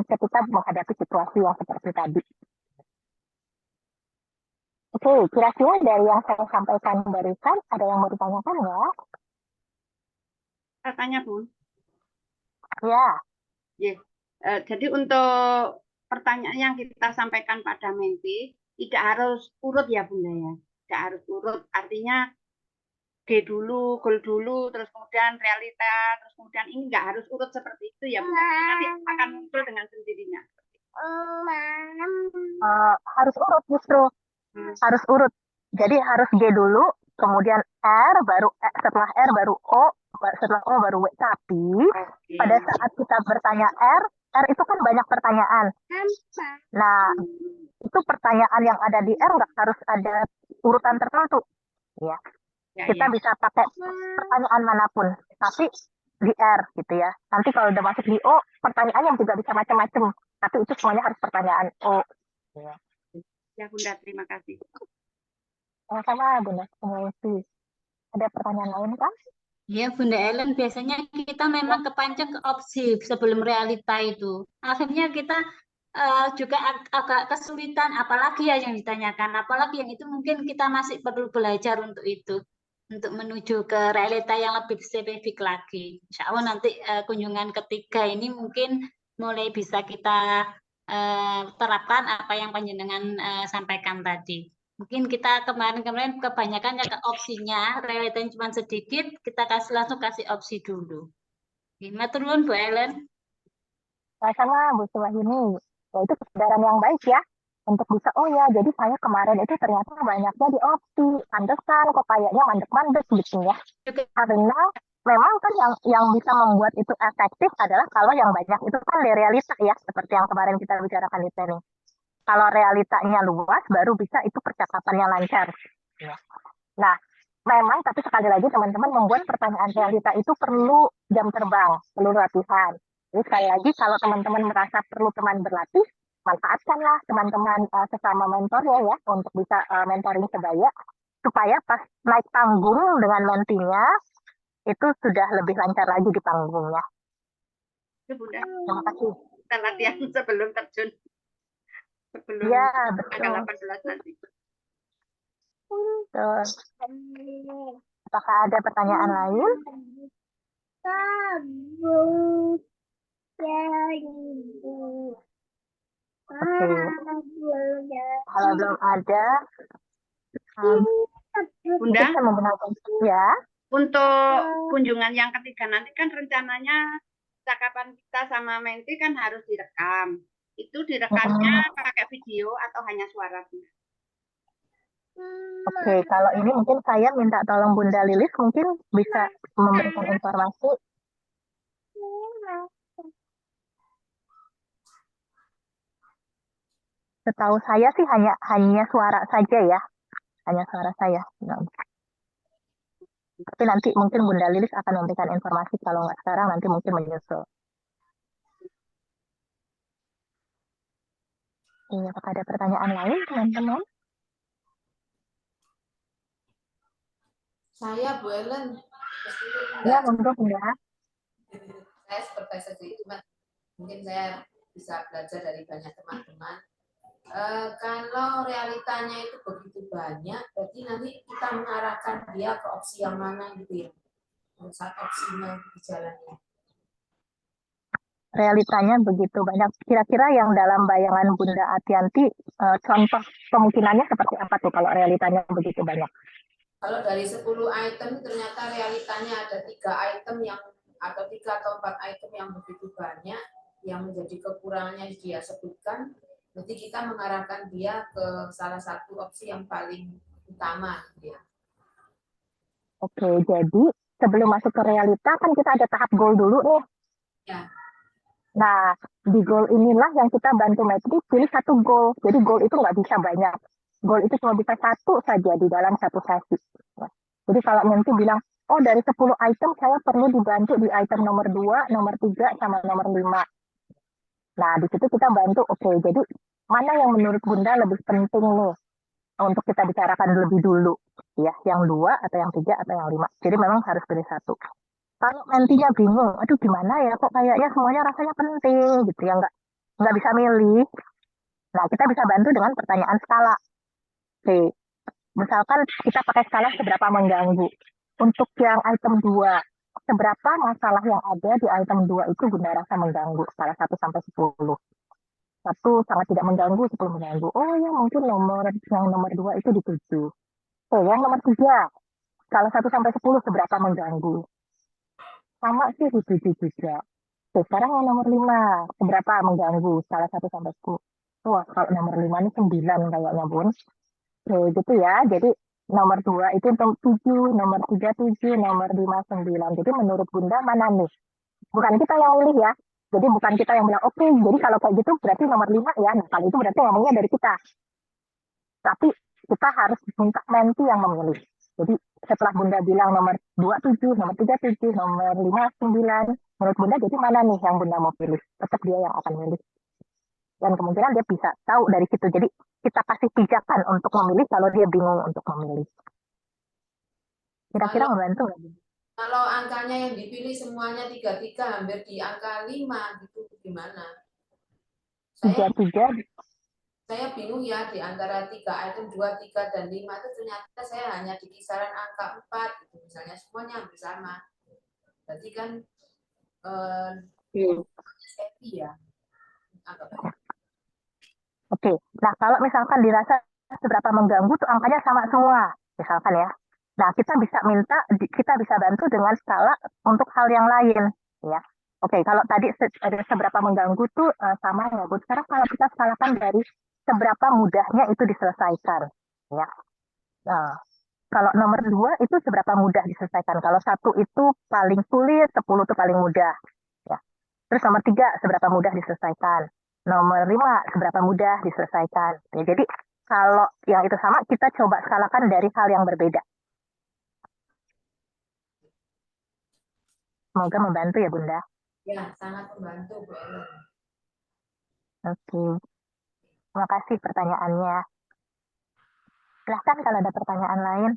ketika menghadapi situasi yang seperti tadi. Oke, kira-kira dari yang saya sampaikan barusan, ada yang mau ditanyakan nggak? Saya tanya, Bun. Ya. Jadi untuk pertanyaan yang kita sampaikan pada Menti, tidak harus urut ya Bunda ya. Tidak harus urut, artinya G dulu, goal dulu, terus kemudian realita, terus kemudian ini nggak harus urut seperti itu ya Bunda. Nanti akan muncul dengan sendirinya. Harus urut justru. Harus urut. Jadi harus G dulu, kemudian R, baru setelah R baru O, setelah O baru W. Tapi pada saat kita bertanya R itu kan banyak pertanyaan. Nah, itu pertanyaan yang ada di R nggak harus ada urutan tertentu. Ya, Ya, kita ya. bisa pakai pertanyaan manapun, tapi di R gitu ya. Nanti kalau udah masuk di O, pertanyaannya juga bisa macam-macam, tapi itu semuanya harus pertanyaan O. Ya, Ya, Bunda, terima kasih. sama-sama Bunda Sumiati. Ada pertanyaan lain kan? Ya, Bunda Ellen, biasanya kita memang kepancing ke opsi sebelum realita itu. Akhirnya kita juga agak kesulitan, apalagi ya yang ditanyakan, apalagi yang itu mungkin kita masih perlu belajar untuk itu, untuk menuju ke realita yang lebih spesifik lagi. Insya Allah nanti kunjungan ketiga ini mungkin mulai bisa kita terapkan apa yang panjenengan sampaikan tadi. Mungkin kita kemarin-kemarin kebanyakan ya ke opsinya, realitanya cuma sedikit, kita langsung kasih opsi dulu. Gimana turun Bu Ellen? Sama Bu Suwahini. Ya, itu kesadaran yang baik ya. Untuk bisa, oh ya, jadi saya kemarin itu ternyata banyaknya di opsi. Pantesan kok kayaknya mandek-mandek gitu ya. Karena memang kan yang bisa membuat itu efektif adalah kalau yang banyak itu kan di realita ya. Seperti yang kemarin kita bicarakan di sini. Kalau realitanya luas, baru bisa itu percakapannya lancar. Ya. Nah, memang tapi sekali lagi teman-teman membuat pertanyaan realita itu perlu jam terbang, perlu latihan. Jadi sekali lagi kalau teman-teman merasa perlu teman berlatih, manfaatkanlah teman-teman sesama mentornya ya untuk bisa mentoring sebaya supaya pas naik panggung dengan mentinya itu sudah lebih lancar lagi di panggungnya. Ya, Bunda. Terima kasih. Kita latihan sebelum terjun. Sebelum Ya, tanggal betul. 18 nanti. Betul. Apakah ada pertanyaan lain? Oke. Kalau belum ada, Bunda, kita menggunakan ya. untuk kunjungan yang ketiga nanti kan rencananya percakapan kita sama menti kan harus direkam. Itu direkamnya pakai video atau hanya suara? Oke, kalau ini mungkin saya minta tolong Bunda Lilis mungkin bisa memberikan informasi. Setahu saya sih hanya suara saja ya, hanya suara saya. Nah, tapi nanti mungkin Bunda Lilis akan memberikan informasi kalau nggak sekarang nanti mungkin menyusul. Ini apakah ada pertanyaan lain teman-teman? Saya Bu Ellen, Ya, untuk ya. saya seperti saja, cuma mungkin saya bisa belajar dari banyak teman-teman. Kalau realitanya itu begitu banyak, berarti nanti kita mengarahkan dia ke opsi yang mana gitu ya. Saat opsinya di jalannya. Realitanya begitu banyak. Kira-kira yang dalam bayangan Bunda Atianti, contoh kemungkinannya seperti apa tuh kalau realitanya begitu banyak? Kalau dari 10 item ternyata realitanya ada 3 item yang atau 3 atau 4 item yang begitu banyak yang menjadi kekurangannya dia sebutkan, nanti kita mengarahkan dia ke salah satu opsi yang paling utama gitu ya. Oke, jadi sebelum masuk ke realita kan kita ada tahap goal dulu nih. Ya. Nah, di goal inilah yang kita bantu metrik pilih satu goal. Jadi goal itu nggak bisa banyak. Goal itu cuma bisa satu saja di dalam satu sesi. Jadi kalau nanti bilang, oh dari 10 item saya perlu dibantu di item nomor 2, nomor 3, sama nomor 5. Nah, di situ kita bantu, oke, jadi mana yang menurut Bunda lebih penting nih untuk kita bicarakan lebih dulu. Ya, yang 2 atau yang 3 atau yang 5. Jadi memang harus pilih satu. Kalau nantinya bingung, aduh gimana ya, kok kayaknya semuanya rasanya penting gitu ya, nggak bisa milih. Nah, kita bisa bantu dengan pertanyaan skala. Oke, misalkan kita pakai skala seberapa mengganggu. Untuk yang item 2, seberapa masalah yang ada di item 2 itu Bunda rasa mengganggu, skala 1 sampai 10. 1 sangat tidak mengganggu, 10 mengganggu. Oh ya, mungkin yang nomor 2 itu di 7. Yang nomor 3, skala 1 sampai 10 seberapa mengganggu. Sama sih di 7 juga. Oke, sekarang yang nomor 5, seberapa mengganggu, skala 1 sampai 10. Wah, kalau nomor 5 ini 9 kayaknya, Bun. Oke, gitu ya. Jadi nomor 2 itu untuk 7, nomor 3 7, nomor 5 9. Jadi menurut Bunda mana nih? Bukan kita yang milih ya. Jadi bukan kita yang bilang, oke, jadi kalau kayak gitu berarti nomor 5 ya. Nah, kalau itu berarti ngomongnya dari kita. Tapi kita harus minta menti yang memilih. Jadi setelah Bunda bilang nomor 27, nomor 37, nomor 59, menurut Bunda jadi mana nih yang Bunda mau pilih? Tetap dia yang akan milih. Dan kemungkinan dia bisa tahu dari situ. Jadi kita kasih pijakan untuk memilih kalau dia bingung untuk memilih. Kira-kira Kalau membantu nggak, Bunda? kalau angkanya yang dipilih semuanya 33 hampir di angka 5 gitu gimana? Saya 33, saya bingung ya di antara 3 item 2, 3 dan 5 itu ternyata saya hanya di kisaran angka 4 gitu misalnya semuanya hampir sama. Berarti kan happy ya. Oke. Nah, kalau misalkan dirasa seberapa mengganggu tuh angkanya sama semua, misalkan ya. Nah, kita bisa bantu dengan skala untuk hal yang lain, ya. Oke, kalau tadi seberapa mengganggu tuh sama ya, Bu. Sekarang kalau kita skalakan dari seberapa mudahnya itu diselesaikan, ya. Nah, kalau nomor 2 itu seberapa mudah diselesaikan. Kalau 1 itu paling sulit, 10 itu paling mudah, ya. Terus nomor 3 seberapa mudah diselesaikan. Nomor 5 seberapa mudah diselesaikan. Ya, jadi kalau yang itu sama, kita coba skalakan dari hal yang berbeda. Semoga membantu ya, Bunda. Ya, sangat membantu, Bu Ellen. Oke. Terima kasih pertanyaannya. Silahkan kalau ada pertanyaan lain.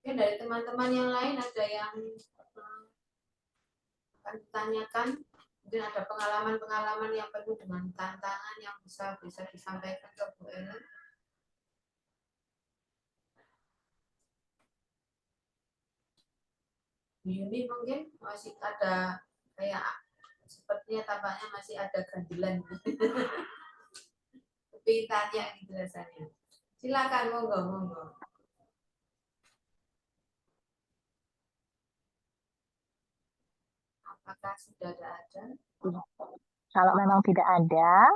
Oke, dari teman-teman yang lain ada yang akan ditanyakan? Mungkin ada pengalaman-pengalaman yang penuh dengan tantangan yang bisa disampaikan ke Bu Ellen. Bu Yuni mungkin masih ada kayak sepertinya tampaknya masih ada ganjilan. Tapi tanya gitu rasanya. Silakan, monggo. Apakah sudah ada? Kalau memang tidak ada,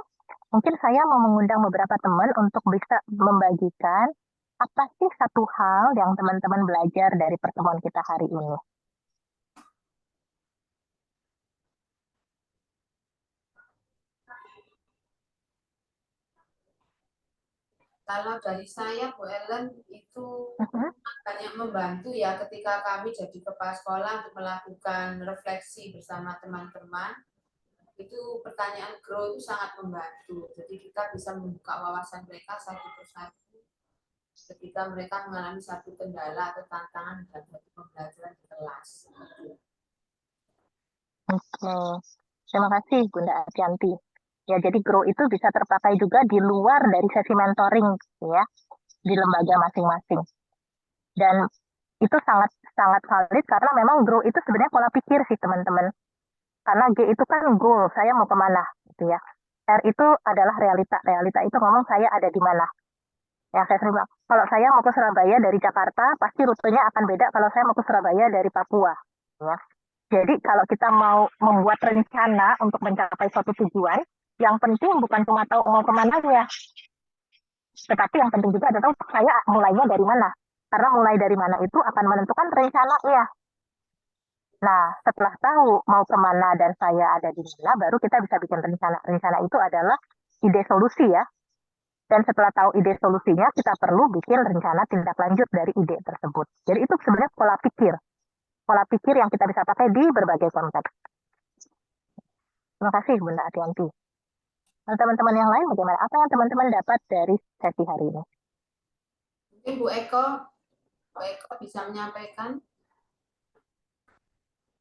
mungkin saya mau mengundang beberapa teman untuk bisa membagikan apa sih satu hal yang teman-teman belajar dari pertemuan kita hari ini. Kalau dari saya, Bu Ellen, itu banyak membantu ya ketika kami jadi kepala sekolah untuk melakukan refleksi bersama teman-teman. Itu pertanyaan grow itu sangat membantu. Jadi kita bisa membuka wawasan mereka satu persatu ketika mereka mengalami satu kendala atau tantangan dalam satu pembelajaran di kelas. Oke, terima kasih Bunda Afianti. Ya, jadi grow itu bisa terpakai juga di luar dari sesi mentoring, ya, di lembaga masing-masing. Dan itu sangat valid karena memang grow itu sebenarnya pola pikir sih teman-teman. Karena G itu kan goal, saya mau kemana, gitu ya. R itu adalah realita itu ngomong saya ada di mana. Ya, saya sering bilang, kalau saya mau ke Surabaya dari Jakarta, pasti rutenya akan beda kalau saya mau ke Surabaya dari Papua. Ya. Jadi kalau kita mau membuat rencana untuk mencapai suatu tujuan, yang penting bukan cuma tahu mau kemana ya, tetapi yang penting juga adalah saya mulainya dari mana. Karena mulai dari mana itu akan menentukan rencananya. Nah, setelah tahu mau kemana dan saya ada di mana, baru kita bisa bikin rencana. Rencana itu adalah ide solusi ya. Dan setelah tahu ide solusinya, kita perlu bikin rencana tindak lanjut dari ide tersebut. Jadi itu sebenarnya pola pikir. Pola pikir yang kita bisa pakai di berbagai konteks. Terima kasih Bunda Atianti. Teman-teman yang lain bagaimana? Apa yang teman-teman dapat dari sesi hari ini? Mungkin Bu Eko bisa menyampaikan.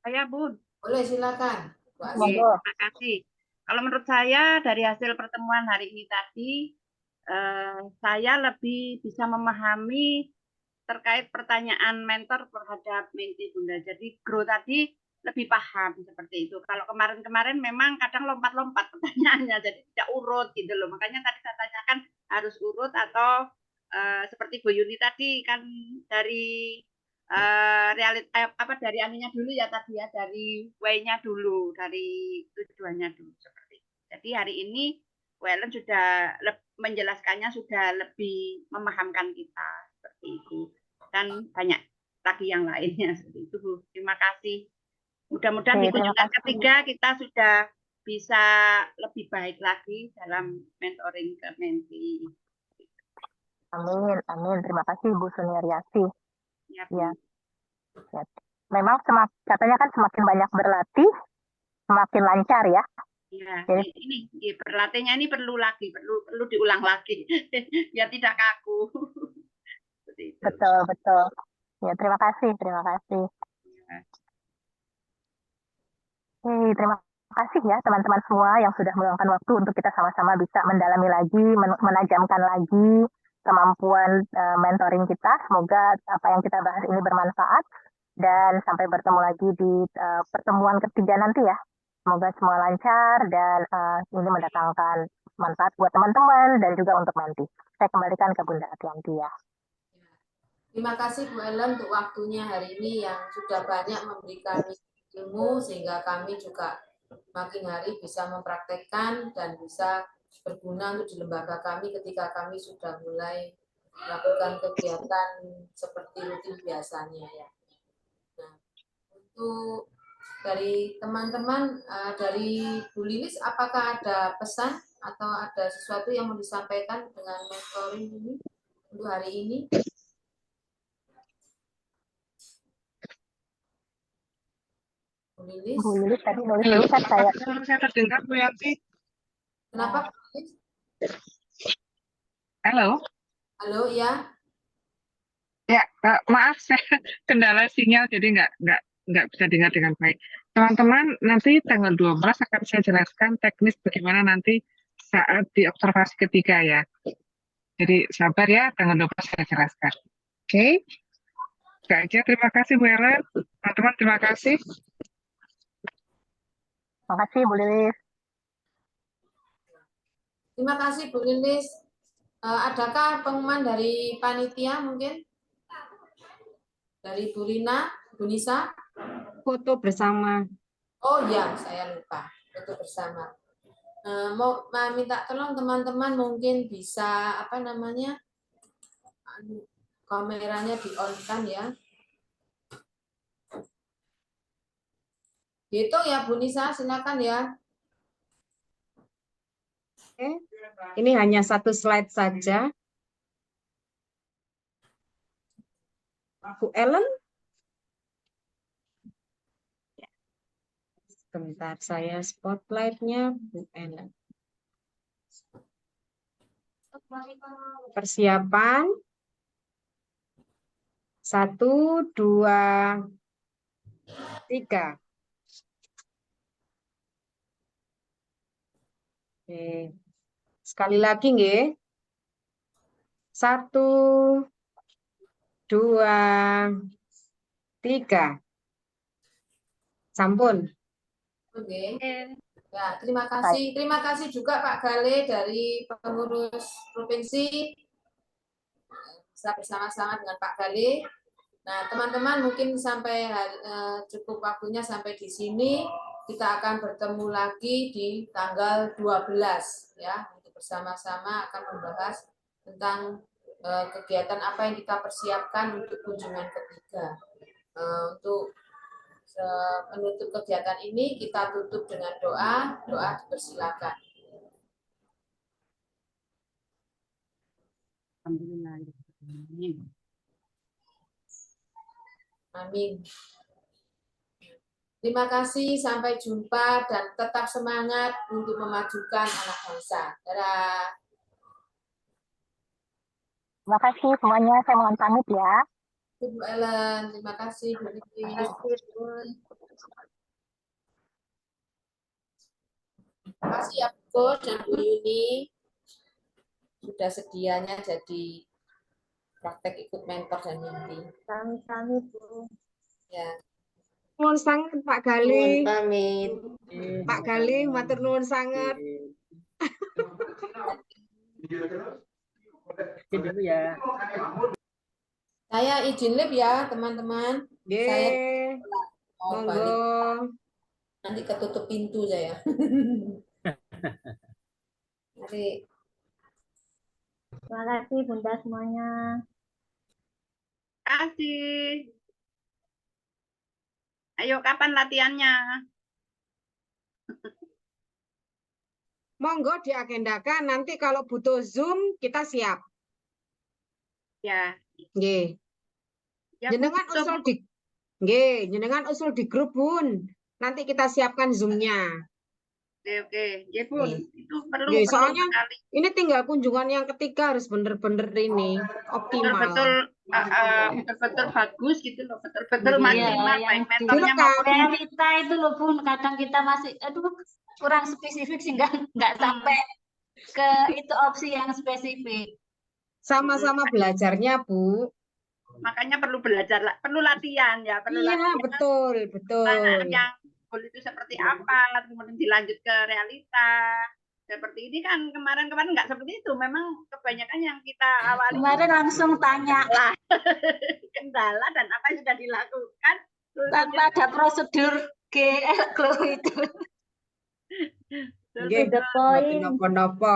Saya, Bun. Boleh, silakan. Terima kasih. Kalau menurut saya dari hasil pertemuan hari ini tadi, saya lebih bisa memahami terkait pertanyaan mentor terhadap mentee Bunda. Jadi grow tadi lebih paham seperti itu. Kalau kemarin-kemarin memang kadang lompat-lompat pertanyaannya, jadi tidak urut gitu loh. Makanya tadi saya tanyakan harus urut atau seperti Bu Yuni tadi kan dari dari anunya dulu ya tadi ya, dari way-nya dulu, dari tujuannya dulu seperti itu. Jadi hari ini Ellen sudah menjelaskannya sudah lebih memahamkan kita seperti itu, dan banyak lagi yang lainnya seperti itu Bu. Terima kasih. Mudah-mudahan di Oke, terima kunjungan kasih. ketiga kita sudah bisa lebih baik lagi dalam mentoring ke menti. Amin, amin. Terima kasih Bu Suniaryasi. Ya, Ya, Bu. ya. Memang katanya kan semakin banyak berlatih, semakin lancar ya. Ya, Jadi ini berlatihnya ini perlu diulang lagi biar tidak kaku. Seperti itu. betul, betul. Ya, terima kasih, terima kasih. Ya. Terima kasih ya teman-teman semua yang sudah meluangkan waktu untuk kita sama-sama bisa mendalami lagi, menajamkan lagi kemampuan mentoring kita. Semoga apa yang kita bahas ini bermanfaat dan sampai bertemu lagi di pertemuan ketiga nanti ya. Semoga semua lancar dan ini mendatangkan manfaat buat teman-teman dan juga untuk menti. Saya kembalikan ke Bunda Atianti ya. Terima kasih Bu Ellen untuk waktunya hari ini yang sudah banyak memberi kami ilmu sehingga kami juga makin hari bisa mempraktekkan dan bisa berguna untuk di lembaga kami ketika kami sudah mulai melakukan kegiatan seperti rutin biasanya ya. Nah, untuk dari teman-teman, dari Bu Lilis, apakah ada pesan atau ada sesuatu yang mau disampaikan dengan mentoring ini untuk hari ini? Bu Lilis? Bu Lilis tadi nulis chat saya. Saya terdengar Bu Yanti. Kenapa Bu Lilis? Halo. Halo, ya. Ya, maaf saya kendala sinyal jadi nggak bisa dengar dengan baik. Teman-teman, nanti tanggal 12 akan saya jelaskan teknis bagaimana nanti saat di observasi ketiga ya. Jadi sabar ya, tanggal 12 saya jelaskan. Oke? Oke aja, terima kasih Bu Ellen. Teman-teman, terima kasih. Terima kasih Bu Lilis. Terima kasih Bu Lilis. Adakah pengumuman dari panitia mungkin? Dari Bu Rina, Bu Nisa? Foto bersama. Oh ya, saya lupa. Foto bersama. Mau minta tolong teman-teman mungkin bisa apa namanya? Kameranya di-on-kan ya. Dihitung ya Bu Nisa, silakan ya. Oke. Ini hanya satu slide saja. Bu Ellen? Sebentar, saya spotlight-nya Bu Ellen. Persiapan. 1, 2, 3. Oke. Sekali lagi nggih. 1, 2, 3. Sampun. Oke. Ya, terima kasih. Terima kasih juga Pak Gale dari pengurus provinsi. Bisa bersama-sama dengan Pak Gale. Nah, teman-teman mungkin sampai cukup waktunya sampai di sini. Kita akan bertemu lagi di tanggal 12 ya, untuk bersama-sama akan membahas tentang kegiatan apa yang kita persiapkan untuk kunjungan ketiga. Untuk menutup kegiatan ini kita tutup dengan doa dipersilakan. Amin. Terima kasih, sampai jumpa dan tetap semangat untuk memajukan anak bangsa. Dadah. Terima kasih semuanya. Saya mohon pamit ya. Bu Ellen, terima kasih Bu Lilis. Terima kasih ya Bu dan Bu Yuni sudah sedianya jadi praktek ikut mentor dan mimpi. Sami-sami Bu. Ya. Nuwun sangat Pak Gale. Pamit. Pak Gale, matur nuwun sangat. Dulu ya. Saya izin live ya teman-teman. Saya mau Monggo. balik. Nanti ketutup pintu saya. Mari. Terima kasih Bunda semuanya. Terima kasih. Ayo kapan latihannya? Monggo diagendakan, nanti kalau butuh Zoom kita siap. Ya, Nggih. ya Bu, Jenengan usul di Nggih, jenengan usul di grup, Bun. Nanti kita siapkan Zoom-nya. oke. Ya Bun, Nggih. itu perlu Nggih, perlu soalnya sekali. ini tinggal kunjungan yang ketiga harus bener-bener ini optimal. Betul-betul bagus gitu loh, betul-betul Iya, maksimal yang baik di- mentornya Silakan. maupun realita itu loh Bun, kadang kita masih aduh kurang spesifik sehingga nggak sampai ke itu opsi yang spesifik. Sama-sama belajarnya, Bu. makanya perlu belajar, perlu latihan ya, perlu Iya, latihan betul, betul. yang goal itu seperti apa, kemudian dilanjut ke realita. Seperti ini kan kemarin nggak seperti itu, memang kebanyakan yang kita awali Kemarin langsung tanya kendala dan apa yang sudah dilakukan. Terus tanpa ada prosedur GLO itu. Nggih, To the point. mboten napa-napa.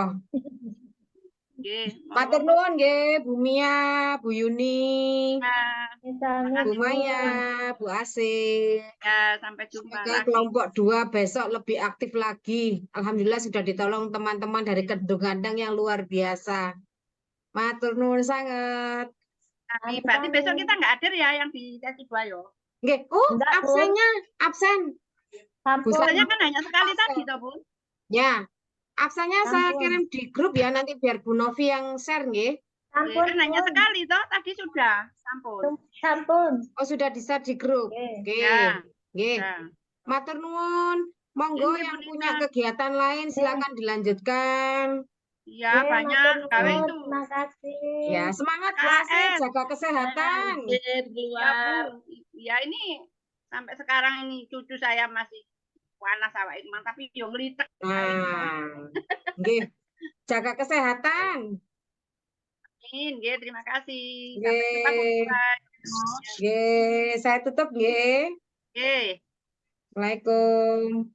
Oke, Matur nuwun nggih, Bu Mia, Bu Yuni, Misalnya Bu Maya, Bu Asih. ya, sampai jumpa Semoga lagi. kelompok 2 besok lebih aktif lagi. Alhamdulillah sudah ditolong teman-teman dari Kedung Gandang yang luar biasa. Matur nuwun sangat. Tapi berarti besok kita nggak hadir ya yang di sesi 2 yo. Nggih, oh Enggak, Bu. absennya, absen. Sampun. Biasanya kan hanya sekali tadi toh, Bu. Ya, absennya saya Sampun. kirim di grup ya, nanti biar Bu Novi yang share nggih. Sampun. Kan hanya Pun. sekali toh, tadi sudah. Sampun. Sampun. Oh, sudah di-share di grup. Oke. Oke. Ya. Nggih. Ya. Matur nuwun. Monggo Ini, yang Bu punya Nina. kegiatan lain silakan dilanjutkan. Iya, Oke, banyak matur gawe nuwun. itu. Terima kasih. Ya, semangat Bu KKN. Asih, jaga kesehatan. Ya, Bu. Ya, ini sampai sekarang ini cucu saya masih panas awak itu, tapi yo ngelitek. Nah, nggih. Jaga kesehatan. Amin, nggih, terima kasih. Sampai jumpa Bu. Nggih. Nina. Nggih, saya tutup nggih. Nggih. Assalamualaikum.